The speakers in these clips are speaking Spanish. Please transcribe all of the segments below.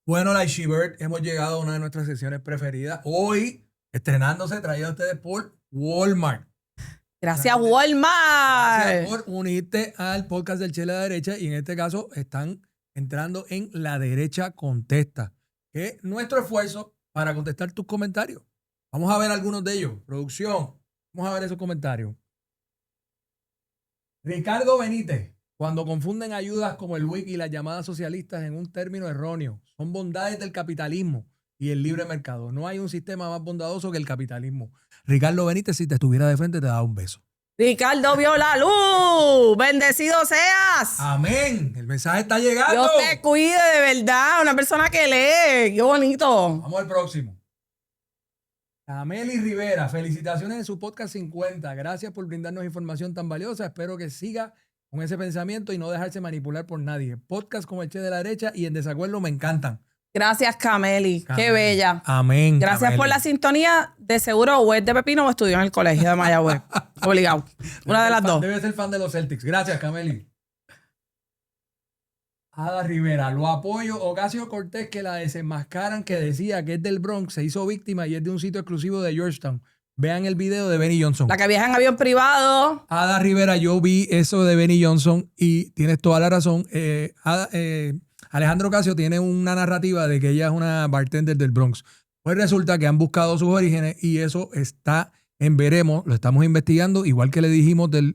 Bueno, la Shibert, hemos llegado a una de nuestras sesiones preferidas. Hoy, estrenándose, traído a ustedes por Walmart. Gracias, Walmart. Gracias por unirte al podcast del Che de la Derecha. Y en este caso, están entrando en La Derecha Contesta, que es nuestro esfuerzo para contestar tus comentarios. Vamos a ver algunos de ellos. Producción, vamos a ver esos comentarios. Ricardo Benítez. Cuando confunden ayudas como el WIC y las llamadas socialistas en un término erróneo, son bondades del capitalismo y el libre mercado. No hay un sistema más bondadoso que el capitalismo. Ricardo Benítez, si te estuviera de frente, te daba un beso. Ricardo vio la luz. Bendecido seas. Amén. El mensaje está llegando. Dios te cuide de verdad. Una persona que lee. Qué bonito. Vamos al próximo. Ameli Rivera, felicitaciones en su podcast 50. Gracias por brindarnos información tan valiosa. Espero que siga con ese pensamiento y no dejarse manipular por nadie. Podcast como el Che de la Derecha y En Desacuerdo me encantan. Gracias, Cameli. Qué bella. Amén. Gracias Cameli. por la sintonía. De seguro o es de Pepino o estudió en el colegio de Mayagüez. Obligado. Una de las dos. Debe ser fan de los Celtics. Gracias, Cameli. Ada Rivera, lo apoyo. Ocasio Cortés, que la desenmascaran, que decía que es del Bronx, se hizo víctima y es de un sitio exclusivo de Georgetown. Vean el video de Benny Johnson. La que viaja en avión privado. Ada Rivera, yo vi eso de Benny Johnson y tienes toda la razón. Alejandro Ocasio tiene una narrativa de que ella es una bartender del Bronx. Pues resulta que han buscado sus orígenes y eso está en veremos, lo estamos investigando, igual que le dijimos del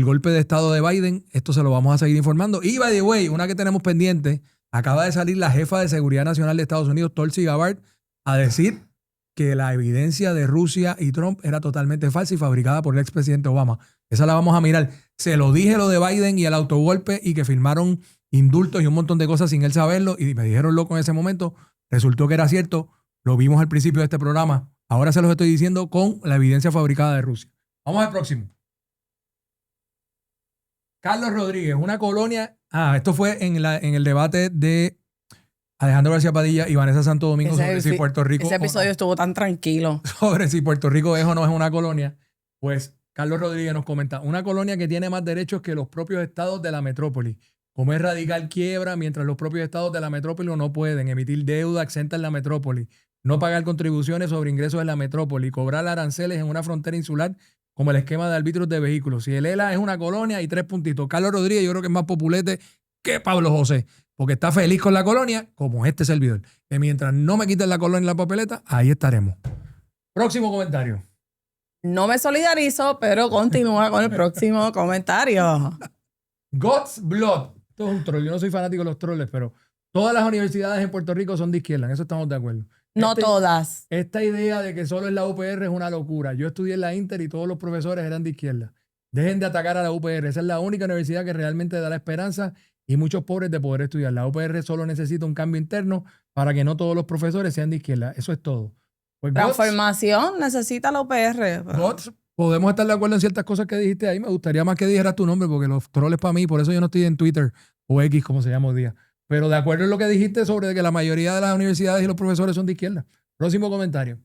golpe de estado de Biden. Esto se lo vamos a seguir informando. Y, by the way, una que tenemos pendiente, acaba de salir la jefa de Seguridad Nacional de Estados Unidos, Tulsi Gabbard, a decir que la evidencia de Rusia y Trump era totalmente falsa y fabricada por el expresidente Obama. Esa la vamos a mirar. Se lo dije lo de Biden y el autogolpe y que firmaron indultos y un montón de cosas sin él saberlo y me dijeron loco en ese momento. Resultó que era cierto. Lo vimos al principio de este programa. Ahora se los estoy diciendo con la evidencia fabricada de Rusia. Vamos al próximo. Carlos Rodríguez, una colonia. Esto fue en el debate de Alejandro García Padilla y Vanessa Santo Domingo sobre si Puerto Rico. Ese episodio estuvo tan tranquilo. Sobre si Puerto Rico es o no es una colonia. Pues Carlos Rodríguez nos comenta: una colonia que tiene más derechos que los propios estados de la metrópoli. Como es radical quiebra, mientras los propios estados de la metrópoli no pueden emitir deuda exenta en la metrópoli, no pagar contribuciones sobre ingresos en la metrópoli, cobrar aranceles en una frontera insular como el esquema de árbitros de vehículos. Si el ELA es una colonia y 3 puntitos. Carlos Rodríguez yo creo que es más populete que Pablo José, porque está feliz con la colonia, como este servidor. Que mientras no me quiten la colonia y la papeleta, ahí estaremos. Próximo comentario. No me solidarizo, pero continúa con el próximo comentario. God's Blood. Esto es un troll. Yo no soy fanático de los troles, pero todas las universidades en Puerto Rico son de izquierda. En eso estamos de acuerdo. No todas. Esta idea de que solo es la UPR es una locura. Yo estudié en la Inter y todos los profesores eran de izquierda. Dejen de atacar a la UPR. Esa es la única universidad que realmente da la esperanza y muchos pobres de poder estudiar. La UPR solo necesita un cambio interno para que no todos los profesores sean de izquierda. Eso es todo. Pues Transformación necesita la UPR. Podemos estar de acuerdo en ciertas cosas que dijiste ahí. Me gustaría más que dijeras tu nombre porque los troles para mí, por eso yo no estoy en Twitter o X, como se llama hoy día. Pero de acuerdo en lo que dijiste sobre que la mayoría de las universidades y los profesores son de izquierda. Próximo comentario.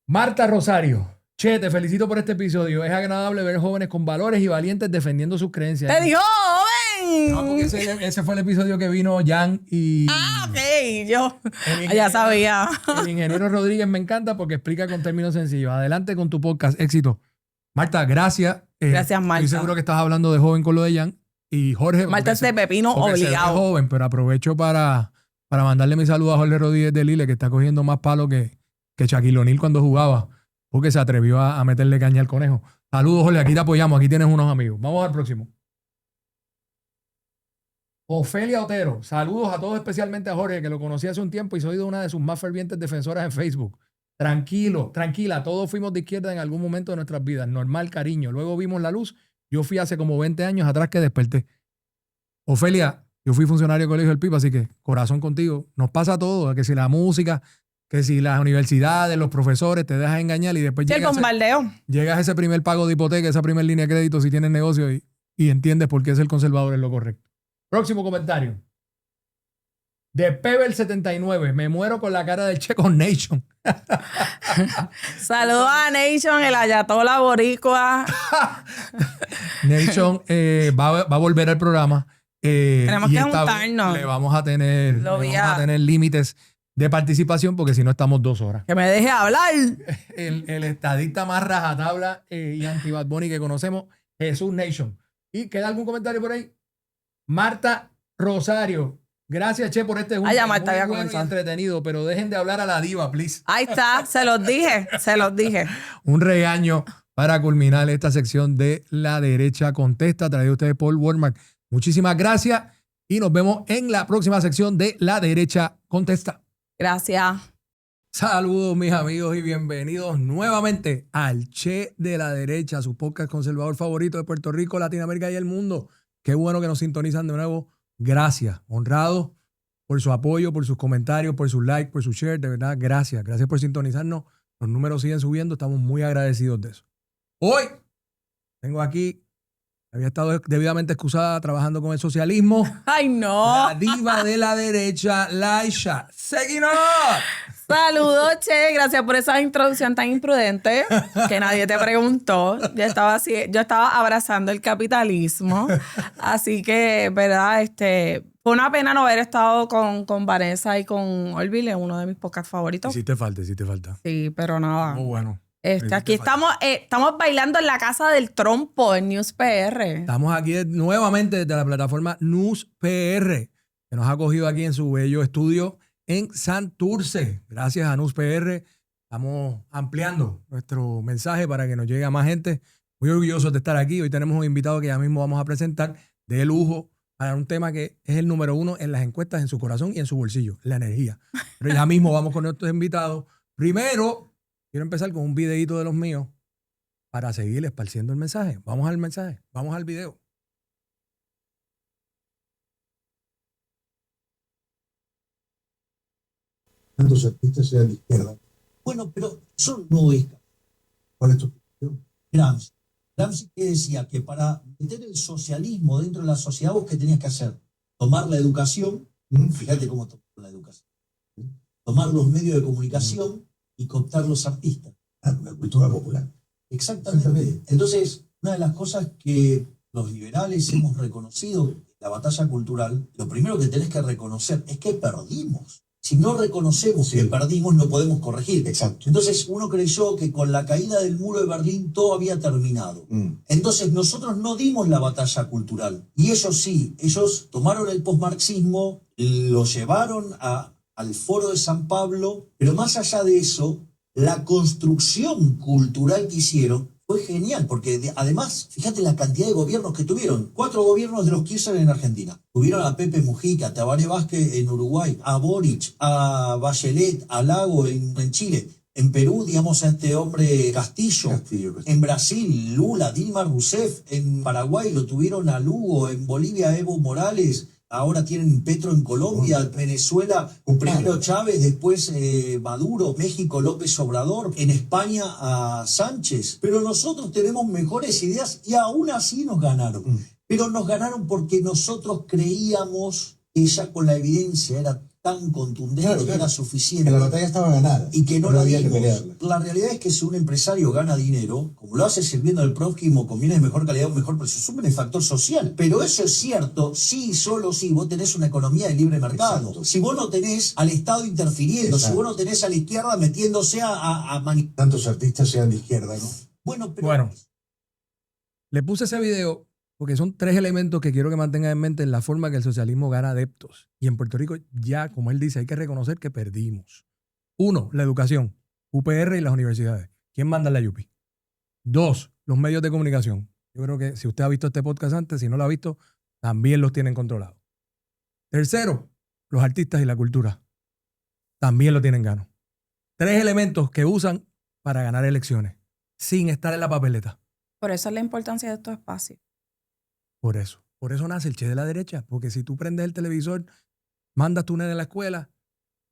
Marta Rosario. Che, te felicito por este episodio. Es agradable ver jóvenes con valores y valientes defendiendo sus creencias. ¡Te dio, joven! No, porque ese fue el episodio que vino Jan y... Ok, yo ya sabía. El ingeniero Rodríguez me encanta porque explica con términos sencillos. Adelante con tu podcast. Éxito. Marta, gracias. Gracias, Marta. Estoy seguro que estás hablando de joven con lo de Jan. Y Jorge... Marta es de pepino obligado. Es joven, pero aprovecho para mandarle mi saludo a Jorge Rodríguez de Lille, que está cogiendo más palo que Shaquille O'Neal cuando jugaba, porque se atrevió a meterle caña al conejo. Saludos, Jorge, aquí te apoyamos, aquí tienes unos amigos. Vamos al próximo. Ofelia Otero, saludos a todos, especialmente a Jorge, que lo conocí hace un tiempo y soy de una de sus más fervientes defensoras en Facebook. Tranquila, todos fuimos de izquierda en algún momento de nuestras vidas. Normal, cariño. Luego vimos la luz. Yo fui hace como 20 años atrás que desperté. Ofelia, yo fui funcionario del Colegio del Pipa, así que corazón contigo. Nos pasa todo, que si la música, que si las universidades, los profesores te dejan engañar y después el bombardeo. Llegas a ese primer pago de hipoteca, esa primera línea de crédito si tienes negocio y entiendes por qué ser conservador es lo correcto. Próximo comentario. De Pebble 79, me muero con la cara del Che con Nation. Saludos a Nation, el ayatola boricua. Nation va a volver al programa Tenemos y que esta vez juntarnos. le vamos a tener, Lo vi vamos a tener límites de participación porque si no estamos 2 horas. Que me deje hablar. El estadista más rajatabla y anti-Bad Bunny que conocemos, Jesús Nation. ¿Y queda algún comentario por ahí? Marta Rosario. Gracias, Che, por este junte. Ya Marta Muy había bueno y comenzado. entretenido, pero dejen de hablar a la diva, please. Ahí está, se los dije. Un regaño para culminar esta sección de La Derecha Contesta, traído a ustedes por Walmart. Muchísimas gracias y nos vemos en la próxima sección de La Derecha Contesta. Gracias. Saludos, mis amigos, y bienvenidos nuevamente al Che de la Derecha, su podcast conservador favorito de Puerto Rico, Latinoamérica y el mundo. Qué bueno que nos sintonizan de nuevo. Gracias, honrados por su apoyo, por sus comentarios, por sus likes, por su share. De verdad, gracias. Gracias por sintonizarnos. Los números siguen subiendo. Estamos muy agradecidos de eso. Hoy tengo aquí, había estado debidamente excusada trabajando con el socialismo. Ay, no. La diva de la derecha, Laisha. ¡Seguinos! Saludos, Che. Gracias por esa introducción tan imprudente que nadie te preguntó. Yo estaba abrazando el capitalismo. Así que, ¿verdad? Fue una pena no haber estado con Vanessa y con Orville, uno de mis podcasts favoritos. Hiciste falta. Sí, pero nada. Muy bueno. Aquí estamos bailando en la casa del trompo en News PR. Estamos aquí nuevamente desde la plataforma News PR, que nos ha acogido aquí en su bello estudio en Santurce. Gracias a News PR. Estamos ampliando nuestro mensaje para que nos llegue a más gente. Muy orgullosos de estar aquí. Hoy tenemos un invitado que ya mismo vamos a presentar de lujo para un tema que es el número 1 en las encuestas, en su corazón y en su bolsillo, la energía. Pero ya mismo vamos con nuestros invitados. Primero, quiero empezar con un videíto de los míos para seguir esparciendo el mensaje. Vamos al mensaje, vamos al video. Tantos artistas sean de izquierda. Bueno, pero eso no es. ¿Cuál es tu opinión? Gramsci que decía que para meter el socialismo dentro de la sociedad, vos qué tenías que hacer, tomar la educación, fíjate cómo tomar la educación, tomar los medios de comunicación y cooptar los artistas. La cultura popular. Exactamente. Entonces, una de las cosas que los liberales hemos reconocido en la batalla cultural, lo primero que tenés que reconocer es que perdimos. Si no reconocemos que perdimos, no podemos corregir. Exacto. Entonces, uno creyó que con la caída del muro de Berlín todo había terminado. Entonces, nosotros no dimos la batalla cultural. Y ellos sí, ellos tomaron el posmarxismo, lo llevaron al Foro de San Pablo, pero más allá de eso, la construcción cultural que hicieron fue genial, porque además, fíjate la cantidad de gobiernos que tuvieron. 4 gobiernos de los Kirchner en Argentina. Tuvieron a Pepe Mujica, a Tabaré Vázquez en Uruguay, a Boric, a Bachelet, a Lago en Chile. En Perú, digamos, a este hombre Castillo. En Brasil, Lula, Dilma Rousseff. En Paraguay lo tuvieron a Lugo. En Bolivia, Evo Morales. Ahora tienen Petro en Colombia, Venezuela, primero Chávez, después Maduro, México, López Obrador, en España a Sánchez. Pero nosotros tenemos mejores ideas y aún así nos ganaron. Pero nos ganaron porque nosotros creíamos que ya con la evidencia era tan contundente que era suficiente. Que la batalla estaba ganada. Y que no la había que dimos. pelearla. La realidad es que si un empresario gana dinero, como lo hace sirviendo al prójimo con bienes de mejor calidad o mejor precio, es un benefactor social. Pero eso es cierto, sí, solo si vos tenés una economía de libre mercado. Exacto. Si vos no tenés al Estado interfiriendo, si vos no tenés a la izquierda metiéndose a Tantos artistas sean de izquierda, ¿no? Bueno, le puse ese video porque son 3 elementos que quiero que mantengan en mente en la forma que el socialismo gana adeptos. Y en Puerto Rico ya, como él dice, hay que reconocer que perdimos. 1, la educación, UPR y las universidades. ¿Quién manda en la UPI? 2, los medios de comunicación. Yo creo que si usted ha visto este podcast antes, si no lo ha visto, también los tienen controlados. 3, los artistas y la cultura. También lo tienen gano. 3 elementos que usan para ganar elecciones, sin estar en la papeleta. Por eso es la importancia de estos espacios. Por eso nace el Che de la derecha, porque si tú prendes el televisor, mandas tu nene a la escuela,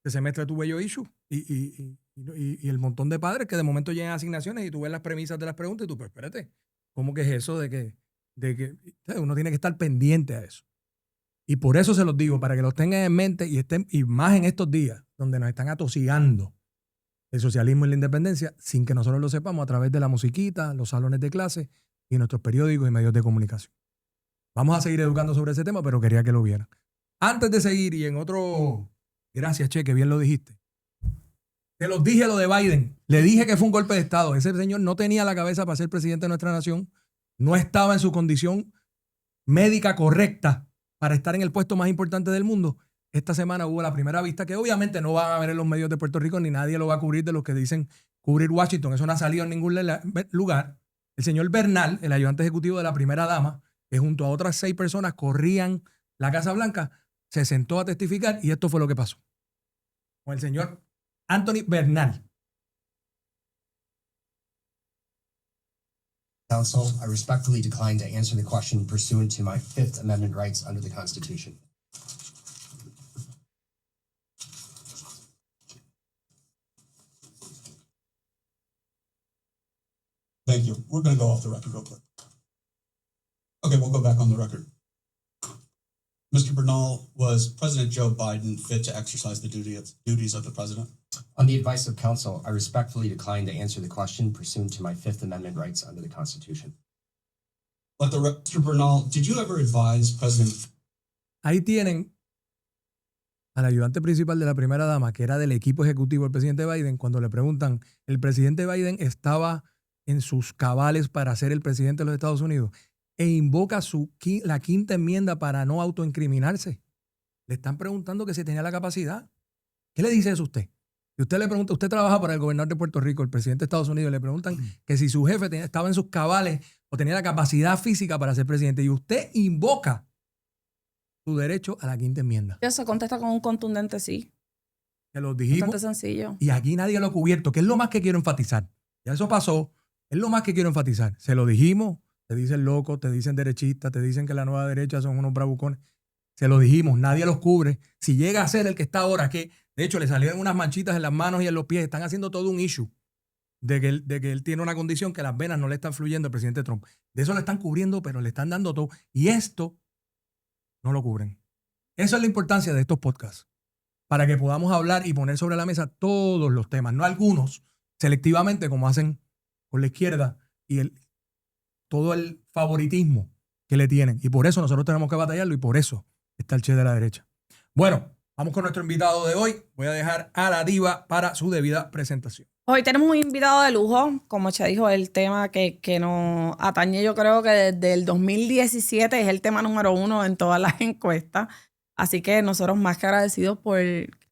que se mezcla tu bello issue y el montón de padres que de momento llegan asignaciones y tú ves las premisas de las preguntas y tú, pero espérate, ¿cómo que es eso de que uno tiene que estar pendiente a eso? Y por eso se los digo, para que los tengan en mente y más en estos días donde nos están atosigando el socialismo y la independencia sin que nosotros lo sepamos a través de la musiquita, los salones de clase y nuestros periódicos y medios de comunicación. Vamos a seguir educando sobre ese tema, pero quería que lo vieran. Antes de seguir, y en otro... Gracias, Che, que bien lo dijiste. Te los dije lo de Biden. Le dije que fue un golpe de Estado. Ese señor no tenía la cabeza para ser presidente de nuestra nación. No estaba en su condición médica correcta para estar en el puesto más importante del mundo. Esta semana hubo la primera vista que obviamente no van a ver en los medios de Puerto Rico ni nadie lo va a cubrir de los que dicen cubrir Washington. Eso no ha salido en ningún lugar. El señor Bernal, el ayudante ejecutivo de la primera dama, que junto a otras 6 personas corrían la Casa Blanca, se sentó a testificar y esto fue lo que pasó. Con el señor Anthony Bernal. Counsel, I respectfully decline to answer the question pursuant to my Fifth Amendment rights under the Constitution. Thank you. We're going to go off the record real quick. Okay, we'll go back on the record. Mr. Bernal, was President Joe Biden fit to exercise the duties of the president? On the advice of counsel, I respectfully decline to answer the question pursuant to my Fifth Amendment rights under the Constitution. Mr. Bernal, did you ever advise President? Ahí tienen al ayudante principal de la primera dama, que era del equipo ejecutivo del presidente Biden, cuando le preguntan, ¿el presidente Biden estaba en sus cabales para ser el presidente de los Estados Unidos? E invoca la quinta enmienda para no autoincriminarse. Le están preguntando que si tenía la capacidad. ¿Qué le dice eso a usted? Si usted le pregunta, usted trabaja para el gobernador de Puerto Rico, el presidente de Estados Unidos, le preguntan que si su jefe estaba en sus cabales o tenía la capacidad física para ser presidente, y usted invoca su derecho a la quinta enmienda. Eso contesta con un contundente sí. Que lo dijimos. Bastante sencillo. Y aquí nadie lo ha cubierto, que es lo más que quiero enfatizar. Ya eso pasó. Es lo más que quiero enfatizar. Se lo dijimos. Te dicen locos, te dicen derechistas, te dicen que la nueva derecha son unos bravucones. Se lo dijimos, nadie los cubre. Si llega a ser el que está ahora, que de hecho le salieron unas manchitas en las manos y en los pies, están haciendo todo un issue de que él tiene una condición que las venas no le están fluyendo al presidente Trump. De eso le están cubriendo, pero le están dando todo. Y esto no lo cubren. Esa es la importancia de estos podcasts. Para que podamos hablar y poner sobre la mesa todos los temas, no algunos, selectivamente como hacen con la izquierda y todo el favoritismo que le tienen. Y por eso nosotros tenemos que batallarlo y por eso está el Che de la derecha. Bueno, vamos con nuestro invitado de hoy. Voy a dejar a la diva para su debida presentación. Hoy tenemos un invitado de lujo. Como Che dijo, el tema que nos atañe, yo creo que desde el 2017 es el tema número 1 en todas las encuestas. Así que nosotros más que agradecidos por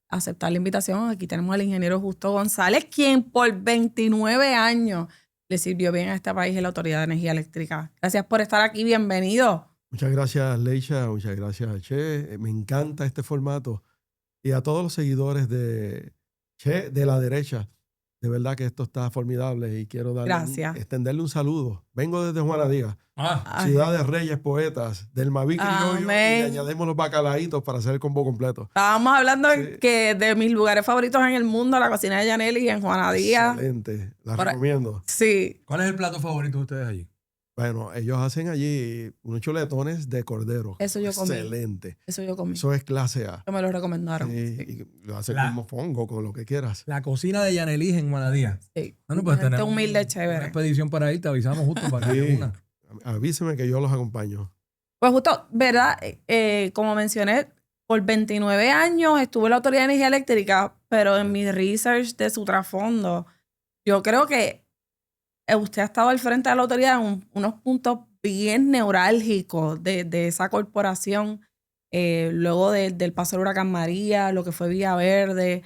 aceptar la invitación. Aquí tenemos al ingeniero Justo González, quien por 29 años le sirvió bien a este país en la Autoridad de Energía Eléctrica. Gracias por estar aquí. Bienvenido. Muchas gracias, Leisha. Muchas gracias, Che. Me encanta este formato. Y a todos los seguidores de Che de la derecha, de verdad que esto está formidable y quiero extenderle un saludo. Vengo desde Juana Díaz, ciudad de reyes, poetas, del Maví criollo, y le añadimos los bacalaitos para hacer el combo completo. Estábamos hablando que de mis lugares favoritos en el mundo, la cocina de Yaneli en Juana Díaz. Excelente, la recomiendo. Sí. ¿Cuál es el plato favorito de ustedes allí? Bueno, ellos hacen allí unos chuletones de cordero. Eso yo comí. Excelente. Eso yo comí. Eso es clase A. Me lo recomendaron. Sí. Y lo hacen con mofongo, con lo que quieras. La cocina de Yanelí en Manadía. Sí. Bueno, pues Gente tenemos humilde, una chévere. expedición para ahí, te avisamos justo para que una. Avíseme que yo los acompaño. Pues justo, ¿verdad? Como mencioné, por 29 años estuve en la Autoridad de Energía Eléctrica, pero en mi research de su trasfondo, yo creo que usted ha estado al frente de la autoridad en unos puntos bien neurálgicos de esa corporación, luego del paso del huracán María, lo que fue Villa Verde.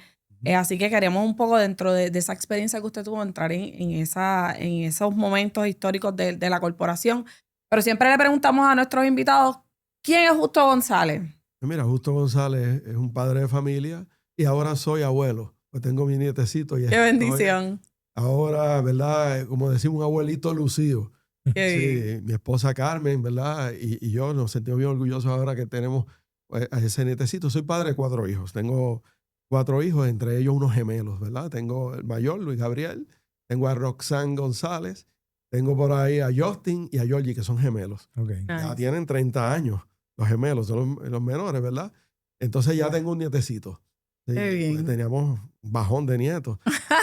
Así que queremos un poco dentro de esa experiencia que usted tuvo entrar en esos momentos históricos de la corporación. Pero siempre le preguntamos a nuestros invitados, ¿quién es Justo González? Mira, Justo González es un padre de familia y ahora soy abuelo. Pues tengo mi nietecito. Y ¡qué bendición! Ahora, ¿verdad? Como decimos, un abuelito lucido. Qué sí, mi esposa Carmen, ¿verdad? Y yo nos sentimos bien orgullosos ahora que tenemos a ese nietecito. Soy padre de 4 hijos. Tengo 4 hijos, entre ellos unos gemelos, ¿verdad? Tengo el mayor, Luis Gabriel. Tengo a Roxanne González. Tengo por ahí a Justin y a Georgie, que son gemelos. Okay. Ya tienen 30 años. Los gemelos son los menores, ¿verdad? Entonces ya tengo un nietecito. Sí, qué bien. Pues teníamos un bajón de nietos.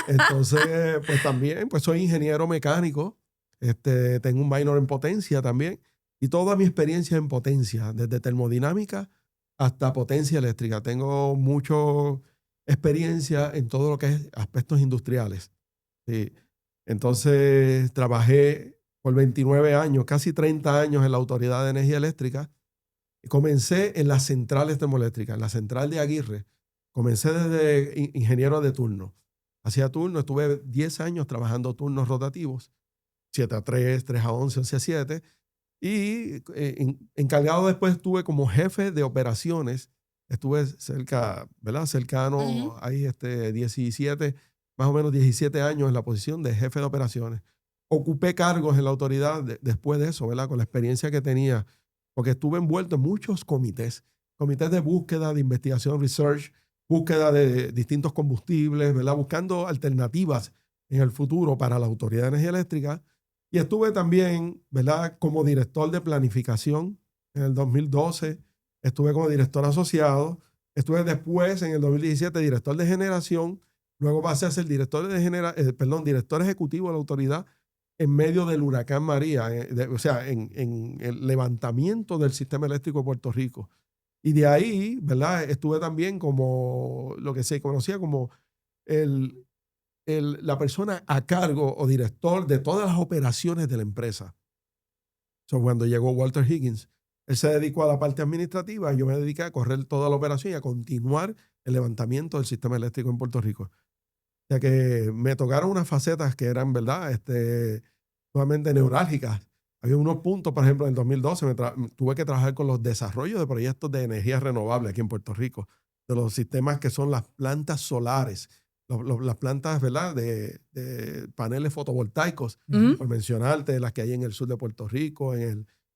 Entonces, pues también, pues soy ingeniero mecánico. Tengo un minor en potencia también. y toda mi experiencia en potencia, desde termodinámica hasta potencia eléctrica. Tengo mucha experiencia en todo lo que es aspectos industriales. Sí. Entonces trabajé por 29 años, casi 30 años en la Autoridad de Energía Eléctrica. Comencé en las centrales termoeléctricas, en la central de Aguirre. Comencé desde ingeniero de turno. Hacía turno, estuve 10 años trabajando turnos rotativos, 7 a 3, 3 a 11, 11 a 7. Y encargado después estuve como jefe de operaciones. Estuve cerca, ¿verdad? Cercano, ahí 17, más o menos 17 años en la posición de jefe de operaciones. Ocupé cargos en la autoridad después de eso, ¿verdad? Con la experiencia que tenía, porque estuve envuelto en muchos comités de búsqueda, de investigación, research, búsqueda de distintos combustibles, ¿verdad? Buscando alternativas en el futuro para la Autoridad de Energía Eléctrica. Y estuve también, ¿verdad? Como director de planificación en el 2012. Estuve como director asociado. Estuve después, en el 2017, director de generación. Luego pasé a ser director ejecutivo de la autoridad en medio del huracán María, en el levantamiento del sistema eléctrico de Puerto Rico. Y de ahí, ¿verdad? Estuve también como lo que se conocía como la persona a cargo o director de todas las operaciones de la empresa. Cuando llegó Walter Higgins, él se dedicó a la parte administrativa y yo me dediqué a correr toda la operación y a continuar el levantamiento del sistema eléctrico en Puerto Rico. O sea que me tocaron unas facetas que eran, ¿verdad? Sumamente neurálgicas. Había unos puntos, por ejemplo, en el 2012 tuve que trabajar con los desarrollos de proyectos de energía renovable aquí en Puerto Rico, de los sistemas que son las plantas solares, las plantas, ¿verdad? De paneles fotovoltaicos, por mencionarte, las que hay en el sur de Puerto Rico,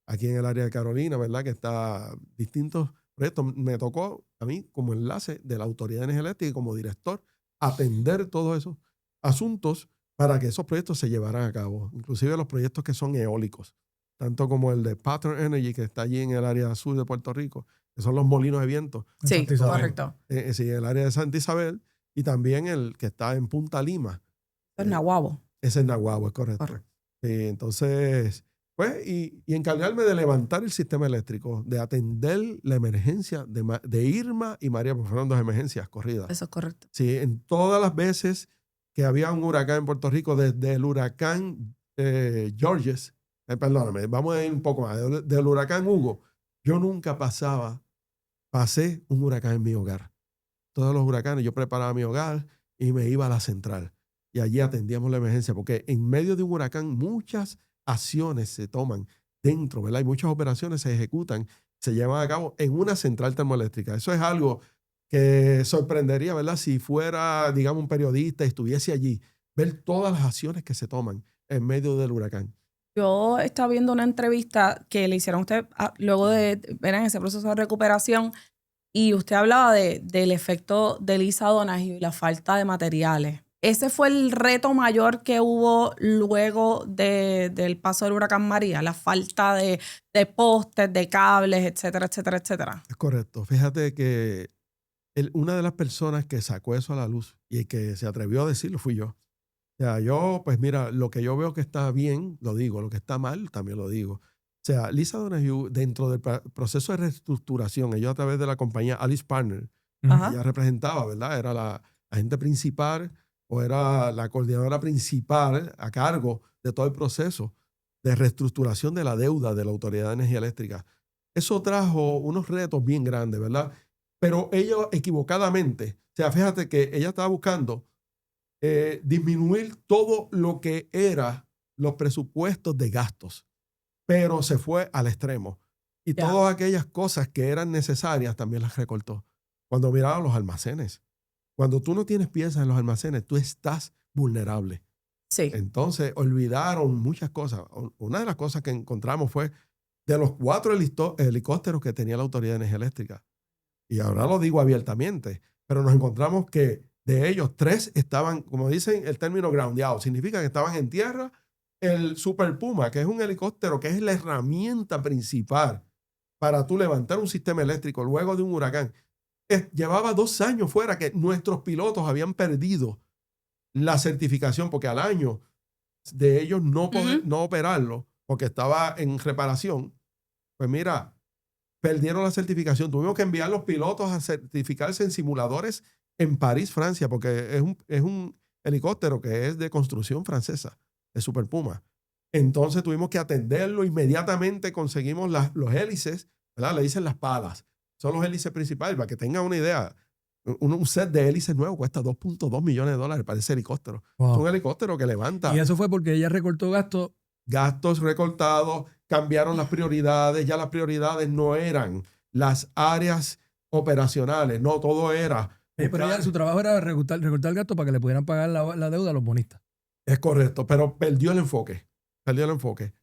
aquí en el área de Carolina, ¿verdad? Que está distintos proyectos. Me tocó a mí como enlace de la Autoridad de Energía Eléctrica y como director atender todos esos asuntos para que esos proyectos se llevaran a cabo, inclusive los proyectos que son eólicos, tanto como el de Pattern Energy, que está allí en el área sur de Puerto Rico, que son los molinos de viento. Sí, correcto. Sí, en el área de Santa Isabel, y también el que está en Punta Lima. Es Nahuabo. Ese es Nahuabo, es correcto. Entonces, pues, y encargarme de levantar el sistema eléctrico, de atender la emergencia de Irma y María, porque fueron 2 emergencias corridas. Eso es correcto. Sí, en todas las veces que había un huracán en Puerto Rico, desde el huracán Georges, perdóname, vamos a ir un poco más, del huracán Hugo, yo nunca pasé un huracán en mi hogar. Todos los huracanes, yo preparaba mi hogar y me iba a la central. Y allí atendíamos la emergencia, porque en medio de un huracán muchas acciones se toman dentro, ¿verdad? Y muchas operaciones se ejecutan, se llevan a cabo en una central termoeléctrica. Eso es algo que sorprendería, ¿verdad? Si fuera, digamos, un periodista y estuviese allí, ver todas las acciones que se toman en medio del huracán. Yo estaba viendo una entrevista que le hicieron a usted luego de ver en ese proceso de recuperación y usted hablaba del efecto de Lisa Donahue y la falta de materiales. ¿Ese fue el reto mayor que hubo luego del paso del huracán María? La falta de postes, de cables, etcétera, etcétera, etcétera. Es correcto. Fíjate que una de las personas que sacó eso a la luz y que se atrevió a decirlo fui yo. O sea, yo, pues mira, lo que yo veo que está bien, lo digo. Lo que está mal, también lo digo. O sea, Lisa Donahue, dentro del proceso de reestructuración, ellos a través de la compañía Alice Partners, ella representaba, ¿verdad? Era la agente principal o era la coordinadora principal a cargo de todo el proceso de reestructuración de la deuda de la Autoridad de Energía Eléctrica. Eso trajo unos retos bien grandes, ¿verdad? Pero ella equivocadamente, o sea, fíjate que ella estaba buscando disminuir todo lo que era los presupuestos de gastos, pero se fue al extremo. Y todas aquellas cosas que eran necesarias también las recortó. Cuando miraba los almacenes, cuando tú no tienes piezas en los almacenes, tú estás vulnerable. Sí. Entonces, olvidaron muchas cosas. Una de las cosas que encontramos fue de los 4 helicópteros que tenía la Autoridad de Energía Eléctrica. Y ahora lo digo abiertamente, pero nos encontramos que de ellos 3 estaban, como dicen el término groundeados, significa que estaban en tierra. El Super Puma, que es un helicóptero que es la herramienta principal para tú levantar un sistema eléctrico luego de un huracán, llevaba 2 años fuera, que nuestros pilotos habían perdido la certificación porque al año de ellos no operarlo porque estaba en reparación, Pues mira, perdieron la certificación. Tuvimos que enviar los pilotos a certificarse en simuladores en París, Francia, porque es un helicóptero que es de construcción francesa, de Super Puma. Entonces tuvimos que atenderlo inmediatamente, conseguimos los hélices, ¿verdad? Le dicen las palas. Son los hélices principales, para que tengan una idea. Un set de hélices nuevo cuesta $2.2 millones para ese helicóptero. Wow. Es un helicóptero que levanta. Y eso fue porque ella recortó gastos. Gastos recortados, cambiaron las prioridades, ya las prioridades no eran las áreas operacionales, no, todo era. Pero ella, su trabajo era recortar gastos para que le pudieran pagar la deuda a los bonistas. Es correcto, pero perdió el enfoque.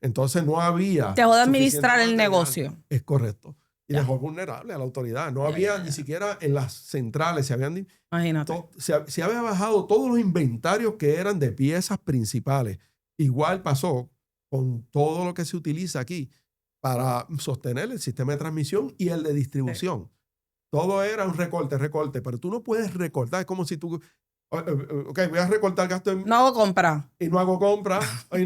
Entonces no había. Dejó de administrar el material. negocio. Es correcto. Y Ya. dejó vulnerable a la autoridad. No había ni siquiera en las centrales, Imagínate. se había bajado todos los inventarios que eran de piezas principales. Igual pasó con todo lo que se utiliza aquí para sostener el sistema de transmisión y el de distribución. Sí. Todo era un recorte, pero tú no puedes recortar. Es como si tú, ok, voy a recortar gasto no hago compra. Y no hago compra, y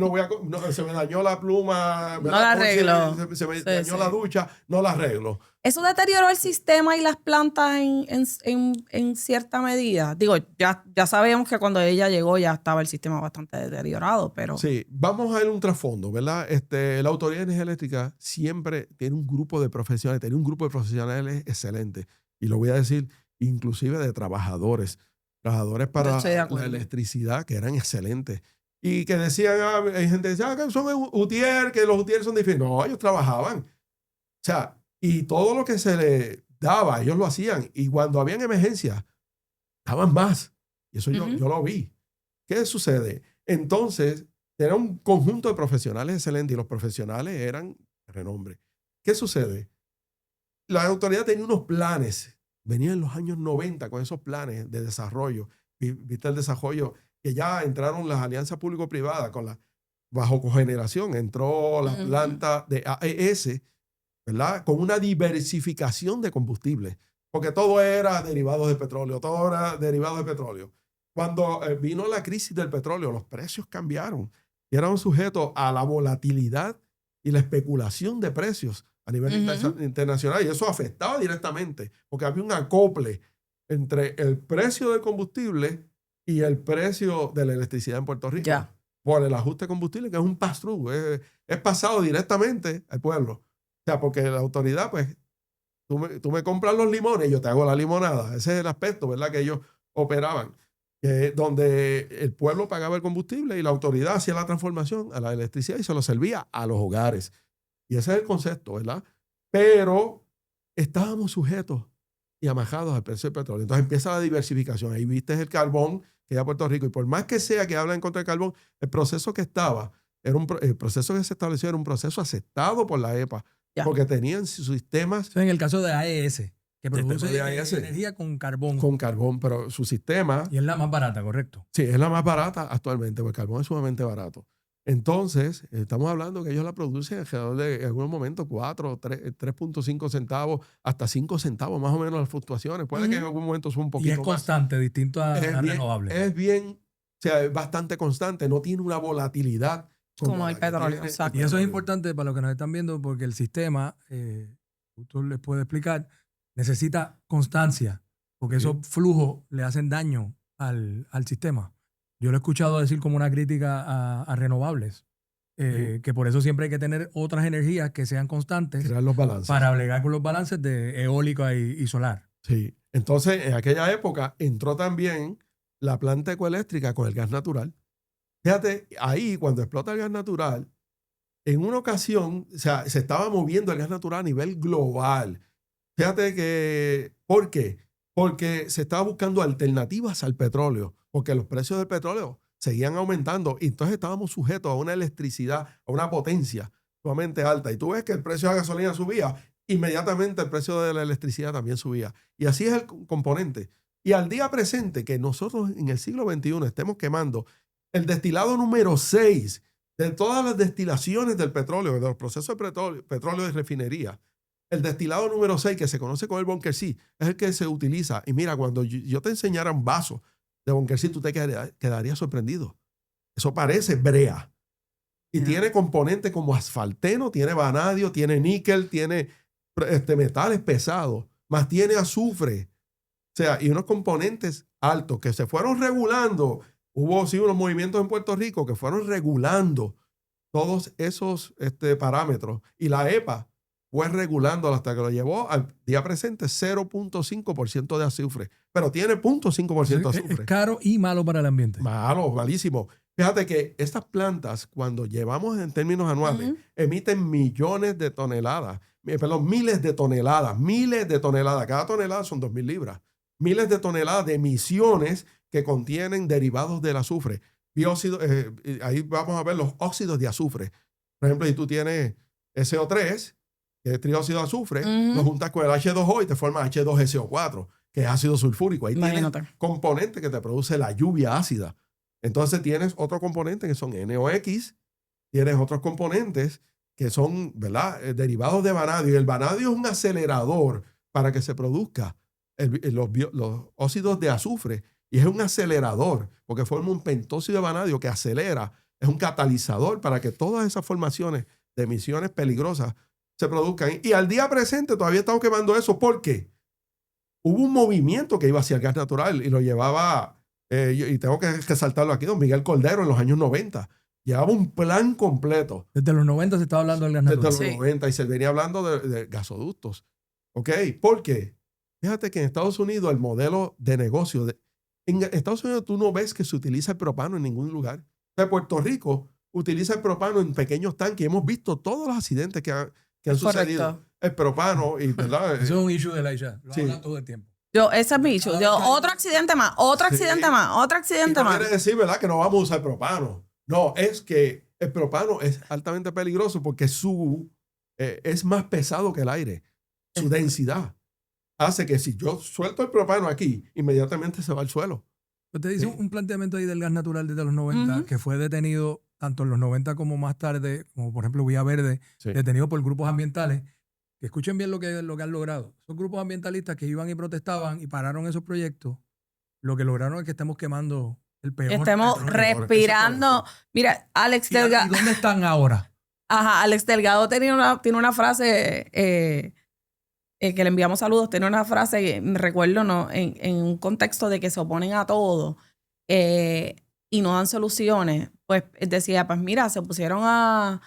se me dañó la pluma, no la arreglo. Se me dañó la ducha, no la arreglo. Eso deterioró el sistema y las plantas en cierta medida. Digo, ya sabemos que cuando ella llegó ya estaba el sistema bastante deteriorado, pero... Sí, vamos a ver un trasfondo, ¿verdad? La Autoridad de Energía Eléctrica siempre tiene un grupo de profesionales, tiene un grupo de profesionales excelente. Y lo voy a decir, inclusive de trabajadores para la electricidad, que eran excelentes. Y que decían, hay gente que decía, que son UTIER, que los UTIER son difíciles. No, ellos trabajaban. O sea, y todo lo que se les daba, ellos lo hacían. Y cuando habían emergencias, daban más. Y eso yo lo vi. ¿Qué sucede? Entonces, era un conjunto de profesionales excelentes y los profesionales eran de renombre. ¿Qué sucede? La autoridad tenía unos planes. Venía en los años 90 con esos planes de desarrollo. Viste el desarrollo que ya entraron las alianzas público-privadas bajo cogeneración. Entró la planta de AES, ¿verdad? Con una diversificación de combustibles. Porque todo era derivados de petróleo. Cuando vino la crisis del petróleo, los precios cambiaron. Y eran sujetos a la volatilidad y la especulación de precios a nivel internacional, y eso afectaba directamente, porque había un acople entre el precio del combustible y el precio de la electricidad en Puerto Rico. Ya. Por el ajuste de combustible, que es un pass-through, es pasado directamente al pueblo. O sea, porque la autoridad, pues, tú me compras los limones y yo te hago la limonada. Ese es el aspecto, ¿verdad?, que ellos operaban, donde el pueblo pagaba el combustible y la autoridad hacía la transformación a la electricidad y se lo servía a los hogares. Y ese es el concepto, ¿verdad? Pero estábamos sujetos y amajados al precio del petróleo. Entonces empieza la diversificación. Ahí viste el carbón que da Puerto Rico. Y por más que sea que habla en contra del carbón, el proceso que el proceso que se estableció era un proceso aceptado por la EPA. Ya. Porque tenían sus sistemas. Eso en el caso de AES, que produce energía con carbón. Con carbón, pero su sistema... Y es la más barata, correcto. Sí, es la más barata actualmente, porque el carbón es sumamente barato. Entonces, estamos hablando que ellos la producen alrededor de, en algunos momentos, 3.5 centavos, hasta 5 centavos, más o menos las fluctuaciones. Puede que en algún momento sea un poquito más. Y es constante, distinto a renovable. Es bien, o sea, es bastante constante, no tiene una volatilidad. Como el petróleo, exacto. Y eso es importante para los que nos están viendo, porque el sistema, usted les puede explicar, necesita constancia, porque esos flujos le hacen daño al sistema. Yo lo he escuchado decir como una crítica a renovables, que por eso siempre hay que tener otras energías que sean constantes. Crear los balances. Para bregar con los balances de eólica y solar. Sí. Entonces, en aquella época entró también la planta ecoeléctrica con el gas natural. Fíjate, ahí cuando explota el gas natural, en una ocasión, o sea, se estaba moviendo el gas natural a nivel global. Fíjate que, ¿por qué? Porque se estaba buscando alternativas al petróleo, porque los precios del petróleo seguían aumentando y entonces estábamos sujetos a una electricidad, a una potencia sumamente alta. Y tú ves que el precio de la gasolina subía, inmediatamente el precio de la electricidad también subía. Y así es el componente. Y al día presente, que nosotros en el siglo XXI estemos quemando el destilado número 6 de todas las destilaciones del petróleo, de los procesos de petróleo de refinería, el destilado número 6, que se conoce como el Bunker C, es el que se utiliza. Y mira, cuando yo te enseñara un vaso de Bunker C, tú te quedarías sorprendido. Eso parece brea. Y tiene componentes como asfalteno, tiene vanadio, tiene níquel, tiene metales pesados, más tiene azufre. O sea, y unos componentes altos que se fueron regulando. Hubo sí unos movimientos en Puerto Rico que fueron regulando todos esos parámetros. Y la EPA fue regulando hasta que lo llevó al día presente 0.5% de azufre. Pero tiene 0.5% de azufre. Es caro y malo para el ambiente. Malo, malísimo. Fíjate que estas plantas, cuando llevamos en términos anuales, emiten millones de toneladas. Miles de toneladas. Cada tonelada son 2,000 libras. Miles de toneladas de emisiones que contienen derivados del azufre. Dióxido, ahí vamos a ver los óxidos de azufre. Por ejemplo, si tú tienes SO3, que es trióxido de azufre, lo juntas con el H2O y te forma H2SO4, que es ácido sulfúrico. Ahí tienes componente que te produce la lluvia ácida. Entonces tienes otro componente que son NOx, tienes otros componentes que son, ¿verdad?, derivados de vanadio. Y el vanadio es un acelerador para que se produzca los óxidos de azufre. Y es un acelerador, porque forma un pentóxido de vanadio que acelera. Es un catalizador para que todas esas formaciones de emisiones peligrosas se produzcan. Y al día presente todavía estamos quemando eso. ¿Por qué? Hubo un movimiento que iba hacia el gas natural y lo llevaba, y tengo que resaltarlo aquí, don Miguel Cordero en los años 90. Llevaba un plan completo. Desde los 90 se estaba hablando del gas natural. Desde los 90 y se venía hablando de gasoductos. ¿Ok? ¿Por qué? Fíjate que en Estados Unidos el modelo de negocio, en Estados Unidos tú no ves que se utiliza el propano en ningún lugar. En Puerto Rico utiliza el propano en pequeños tanques. Hemos visto todos los accidentes que han sucedido. El propano, y ¿verdad? Eso es un issue de la isla. Lo hablan todo el tiempo. Ese es mi issue. Otro accidente más, otro accidente más. Quiere decir, ¿verdad?, que no vamos a usar propano. No, es que el propano es altamente peligroso porque es más pesado que el aire. Su densidad hace que si yo suelto el propano aquí, inmediatamente se va al suelo. Usted dice un planteamiento ahí del gas natural desde los 90, que fue detenido tanto en los 90 como más tarde, como por ejemplo Villaverde, detenido por grupos ambientales. Que escuchen bien lo que han logrado. Esos grupos ambientalistas que iban y protestaban y pararon esos proyectos, lo que lograron es que estemos quemando el peor. Estemos respirando. Mira, Alex Delgado. ¿Y dónde están ahora? Ajá, Alex Delgado tiene una frase que le enviamos saludos. Tiene una frase, me recuerdo, ¿no?, en un contexto de que se oponen a todo y no dan soluciones. Pues decía, pues mira, se pusieron a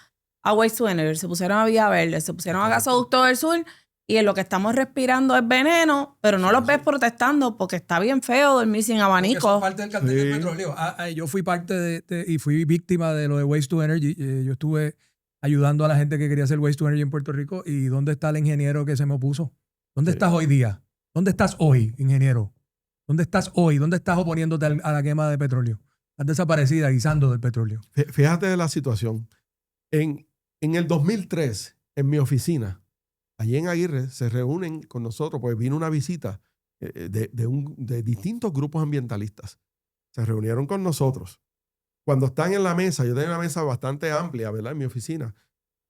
Waste to Energy, se pusieron a Villaverde, se pusieron a Gasoducto del Sur, y en lo que estamos respirando es veneno, pero no los ves protestando porque está bien feo dormir sin abanico. Eso es parte del cartel del petróleo. Yo fui parte y fui víctima de lo de Waste to Energy. Yo estuve ayudando a la gente que quería hacer Waste to Energy en Puerto Rico. ¿Y dónde está el ingeniero que se me opuso? ¿Dónde estás hoy día? ¿Dónde estás hoy, ingeniero? ¿Dónde estás hoy? ¿Dónde estás oponiéndote a la quema de petróleo? Estás desaparecida, guisando del petróleo. Fíjate de la situación. En el 2003, en mi oficina, allí en Aguirre, se reúnen con nosotros, pues vino una visita de distintos grupos ambientalistas. Se reunieron con nosotros. Cuando están en la mesa, yo tengo una mesa bastante amplia, ¿verdad?, en mi oficina.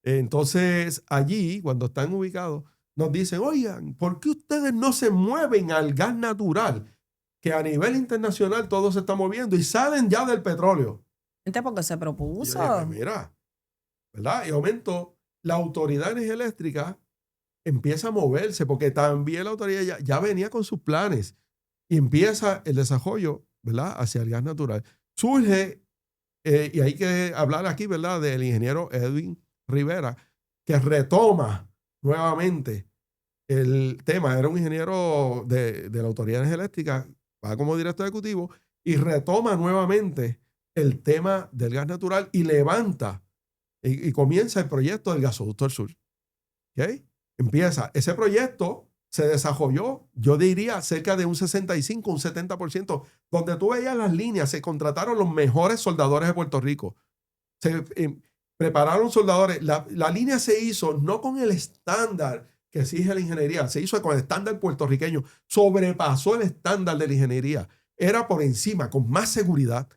Entonces, allí, cuando están ubicados, nos dicen, oigan, ¿por qué ustedes no se mueven al gas natural? Que a nivel internacional todo se está moviendo y salen ya del petróleo. Gente, porque se propuso. Y yo dije, mira, ¿verdad? Y momento, la Autoridad de Energía Eléctrica empieza a moverse porque también la autoridad ya venía con sus planes y empieza el desarrollo, ¿verdad?, hacia el gas natural. Surge, y hay que hablar aquí, ¿verdad?, del ingeniero Edwin Rivera, que retoma nuevamente el tema. Era un ingeniero de la Autoridad de Energía Eléctrica, va como director ejecutivo y retoma nuevamente el tema del gas natural y levanta y comienza el proyecto del Gasoducto del Sur. ¿Okay? Empieza. Ese proyecto se desarrolló, yo diría, cerca de un 65, un 70%, donde tú veías las líneas, se contrataron los mejores soldadores de Puerto Rico. Se prepararon soldadores. La línea se hizo no con el estándar que exige la ingeniería, se hizo con el estándar puertorriqueño, sobrepasó el estándar de la ingeniería. Era por encima, con más seguridad,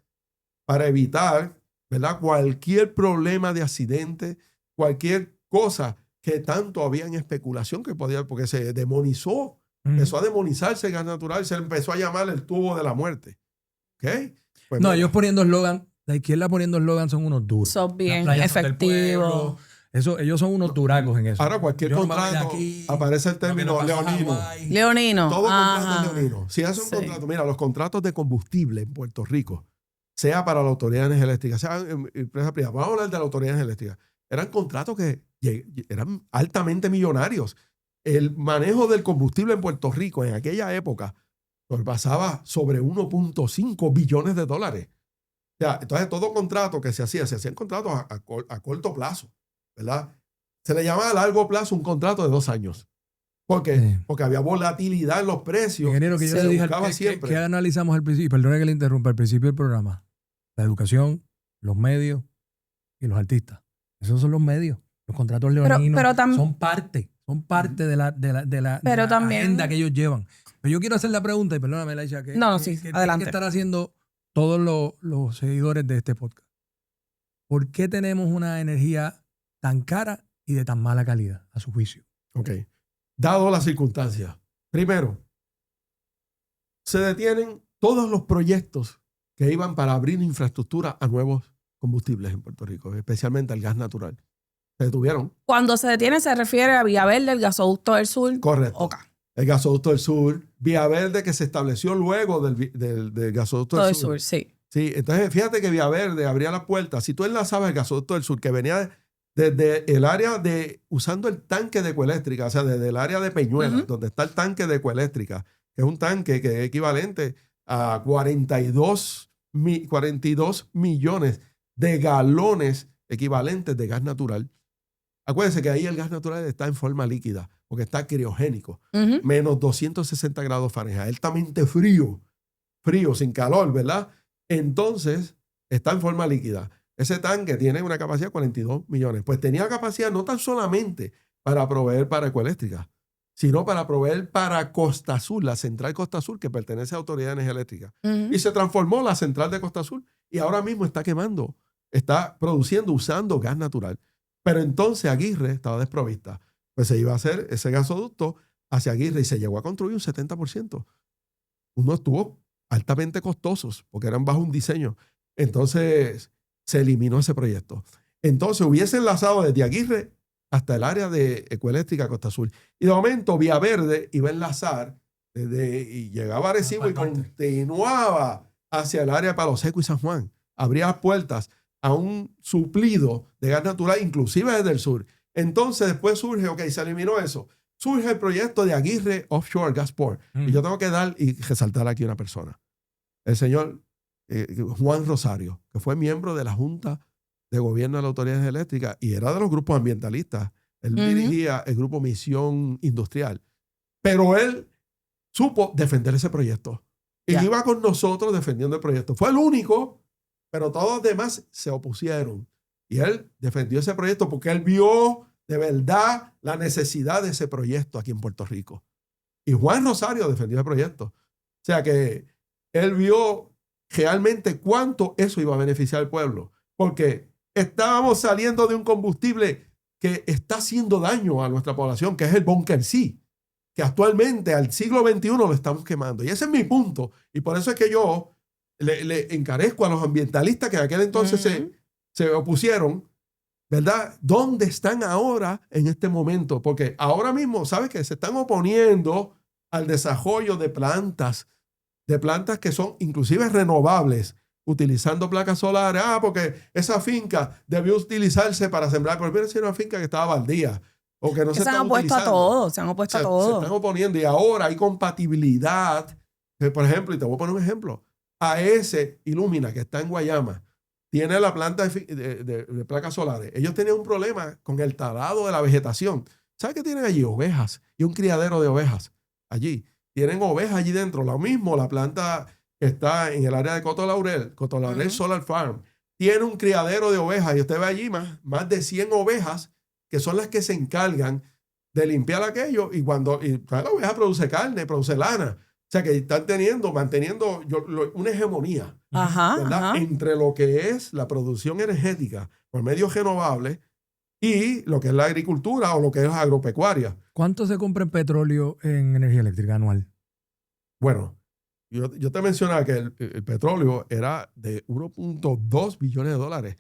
para evitar, ¿verdad?, cualquier problema de accidente, cualquier cosa que tanto había en especulación que podía, porque se demonizó, empezó a demonizarse el gas natural, se empezó a llamar el tubo de la muerte. ¿Okay? Pues no, mira, ellos poniendo eslogan, La izquierda poniendo eslogan son unos duros. Son bien Las playas son del efectivos. pueblo. Ellos son unos duracos en eso. Ahora cualquier Yo no me voy de contrato aquí, aparece el lo que término nos pasó a leonino. Hawái. Leonino. Todo contrato Ajá. es leonino. Si hace un Sí. contrato, mira, los contratos de combustible en Puerto Rico, sea para la Autoridad de Energía Eléctrica, sea en empresa privada, vamos a hablar de la Autoridad de Energía Eléctrica, eran contratos que eran altamente millonarios. El manejo del combustible en Puerto Rico en aquella época pasaba sobre 1.5 billones de dólares. O sea, entonces todo contrato que se hacían contratos a corto plazo, ¿verdad? Se le llamaba a largo plazo un contrato de 2 años. ¿Por qué? Sí. Porque había volatilidad en los precios. Ingeniero, que yo se le dije buscaba que siempre. analizamos al principio, y perdone que le interrumpa, al principio del programa. La educación, los medios y los artistas. Esos son los medios. Los contratos leoninos son parte de la Pero también- agenda que ellos llevan. Pero yo quiero hacer la pregunta, y perdóname, Laisha, que, No, que- sí, que tienen adelante. que estar haciendo todos los seguidores de este podcast. ¿Por qué tenemos una energía tan cara y de tan mala calidad, a su juicio? Ok. Dado las circunstancias. Primero, se detienen todos los proyectos que iban para abrir infraestructura a nuevos combustibles en Puerto Rico, especialmente el gas natural. Se detuvieron. Cuando se detiene se refiere a Villaverde, el gasoducto del sur. Correcto. Ok. El gasoducto del sur, Vía Verde, que se estableció luego del gasoducto Todo del el sur. sur, sí. Sí, entonces fíjate que Vía Verde abría la puerta. Si tú enlazabas el gasoducto del sur, que venía desde el área de, usando el tanque de ecoeléctrica, o sea, desde el área de Peñuela, Ujú. donde está el tanque de ecoeléctrica, que es un tanque que es equivalente a 42 millones de galones equivalentes de gas natural. Acuérdense que ahí el gas natural está en forma líquida, porque está criogénico. Ujú. Menos 260 grados Fahrenheit, altamente frío, sin calor, ¿verdad? Entonces, está en forma líquida. Ese tanque tiene una capacidad de 42 millones. Pues tenía capacidad no tan solamente para proveer para Ecoeléctrica, sino para proveer para Costa Azul, la central Costa Azul, que pertenece a Autoridad de Energía Eléctrica. Ujú. Y se transformó la central de Costa Azul y ahora mismo está quemando, está produciendo, usando gas natural. Pero entonces Aguirre estaba desprovista. Pues se iba a hacer ese gasoducto hacia Aguirre y se llegó a construir un 70%. Uno estuvo altamente costosos porque eran bajo un diseño. Entonces se eliminó ese proyecto. Entonces hubiese enlazado desde Aguirre hasta el área de Ecoeléctrica Costa Azul. Y de momento Vía Verde iba a enlazar y llegaba a Arecibo y continuaba hacia el área de Palo Seco y San Juan. Abría puertas a un suplido de gas natural, inclusive desde el sur. Entonces después surge, ok, se eliminó eso. Surge el proyecto de Aguirre Offshore Gasport. Y yo tengo que dar y resaltar aquí una persona. El señor Juan Rosario, que fue miembro de la Junta de Gobierno de la Autoridad Eléctrica y era de los grupos ambientalistas. Él dirigía el grupo Misión Industrial. Pero él supo defender ese proyecto. Y iba con nosotros defendiendo el proyecto. Fue el único, pero todos los demás se opusieron. Y él defendió ese proyecto porque él vio de verdad la necesidad de ese proyecto aquí en Puerto Rico. Y Juan Rosario defendió el proyecto. O sea que él vio realmente cuánto eso iba a beneficiar al pueblo. Porque estábamos saliendo de un combustible que está haciendo daño a nuestra población, que es el Bunker C, que actualmente al siglo XXI lo estamos quemando. Y ese es mi punto. Y por eso es que yo le encarezco a los ambientalistas que en aquel entonces se opusieron, ¿verdad? ¿Dónde están ahora en este momento? Porque ahora mismo, ¿sabes qué? Se están oponiendo al desarrollo de plantas que son inclusive renovables, utilizando placas solares. Porque esa finca debió utilizarse para sembrar, pero mira si era una finca que estaba baldía o que no se han está opuesto a utilizando. todo, se han opuesto a Se todo. están oponiendo y ahora hay compatibilidad. Por ejemplo, y te voy a poner un ejemplo. AES Illumina, que está en Guayama, tiene la planta de placas solares. Ellos tenían un problema con el talado de la vegetación. ¿Sabes qué tienen allí? Ovejas y un criadero de ovejas allí. Tienen ovejas allí dentro. Lo mismo, la planta está en el área de Coto Laurel Solar Farm. Tiene un criadero de ovejas y usted ve allí más de 100 ovejas que son las que se encargan de limpiar aquello y la oveja produce carne, produce lana. O sea que están manteniendo una hegemonía, ¿verdad? Entre lo que es la producción energética por medios renovables y lo que es la agricultura o lo que es la agropecuaria. ¿Cuánto se compra en petróleo en energía eléctrica anual? Bueno, yo te mencionaba que el petróleo era de 1.2 billones de dólares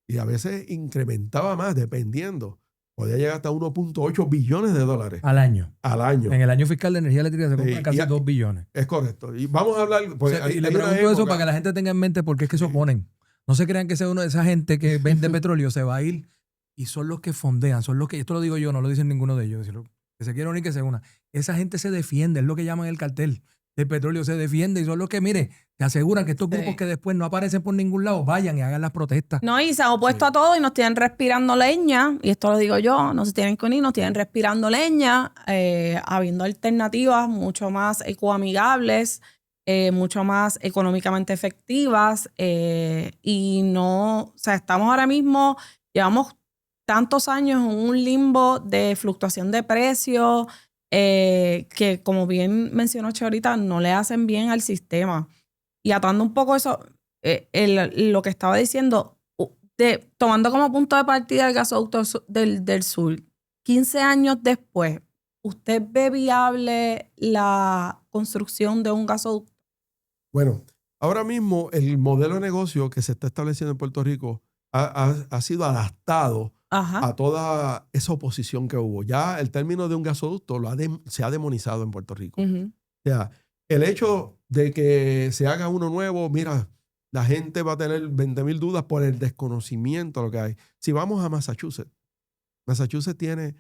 y a veces incrementaba más dependiendo. Podía llegar hasta 1.8 billones de dólares al año. Al año. En el año fiscal de energía eléctrica se compran Sí, casi 2 billones. Es correcto. Y vamos a hablar... Pues, Y le pregunto eso para que la gente tenga en mente por qué es que se oponen. No se crean que sea uno de esa gente que vende petróleo, se va a ir y son los que fondean, son los que, esto lo digo yo, no lo dicen ninguno de ellos, que se quiera unir, que se una. Esa gente se defiende, es lo que llaman el cartel del petróleo, se defiende y son los que, mire, te aseguran que estos grupos que después no aparecen por ningún lado, vayan y hagan las protestas. No, y se han opuesto a todo y nos tienen respirando leña, y esto lo digo yo, no se tienen que unir, nos tienen respirando leña, habiendo alternativas mucho más ecoamigables, mucho más económicamente efectivas, y no, o sea, estamos ahora mismo, llevamos tantos años en un limbo de fluctuación de precios, que como bien mencionó Che ahorita, no le hacen bien al sistema. Y atando un poco eso, lo que estaba diciendo, tomando como punto de partida el gasoducto del sur, 15 años después, ¿usted ve viable la construcción de un gasoducto? Bueno, ahora mismo el modelo de negocio que se está estableciendo en Puerto Rico ha sido adaptado a toda esa oposición que hubo. Ya el término de un gasoducto se ha demonizado en Puerto Rico. O sea, el hecho de que se haga uno nuevo, mira, la gente va a tener 20,000 dudas por el desconocimiento de lo que hay. Si vamos a Massachusetts, Massachusetts tiene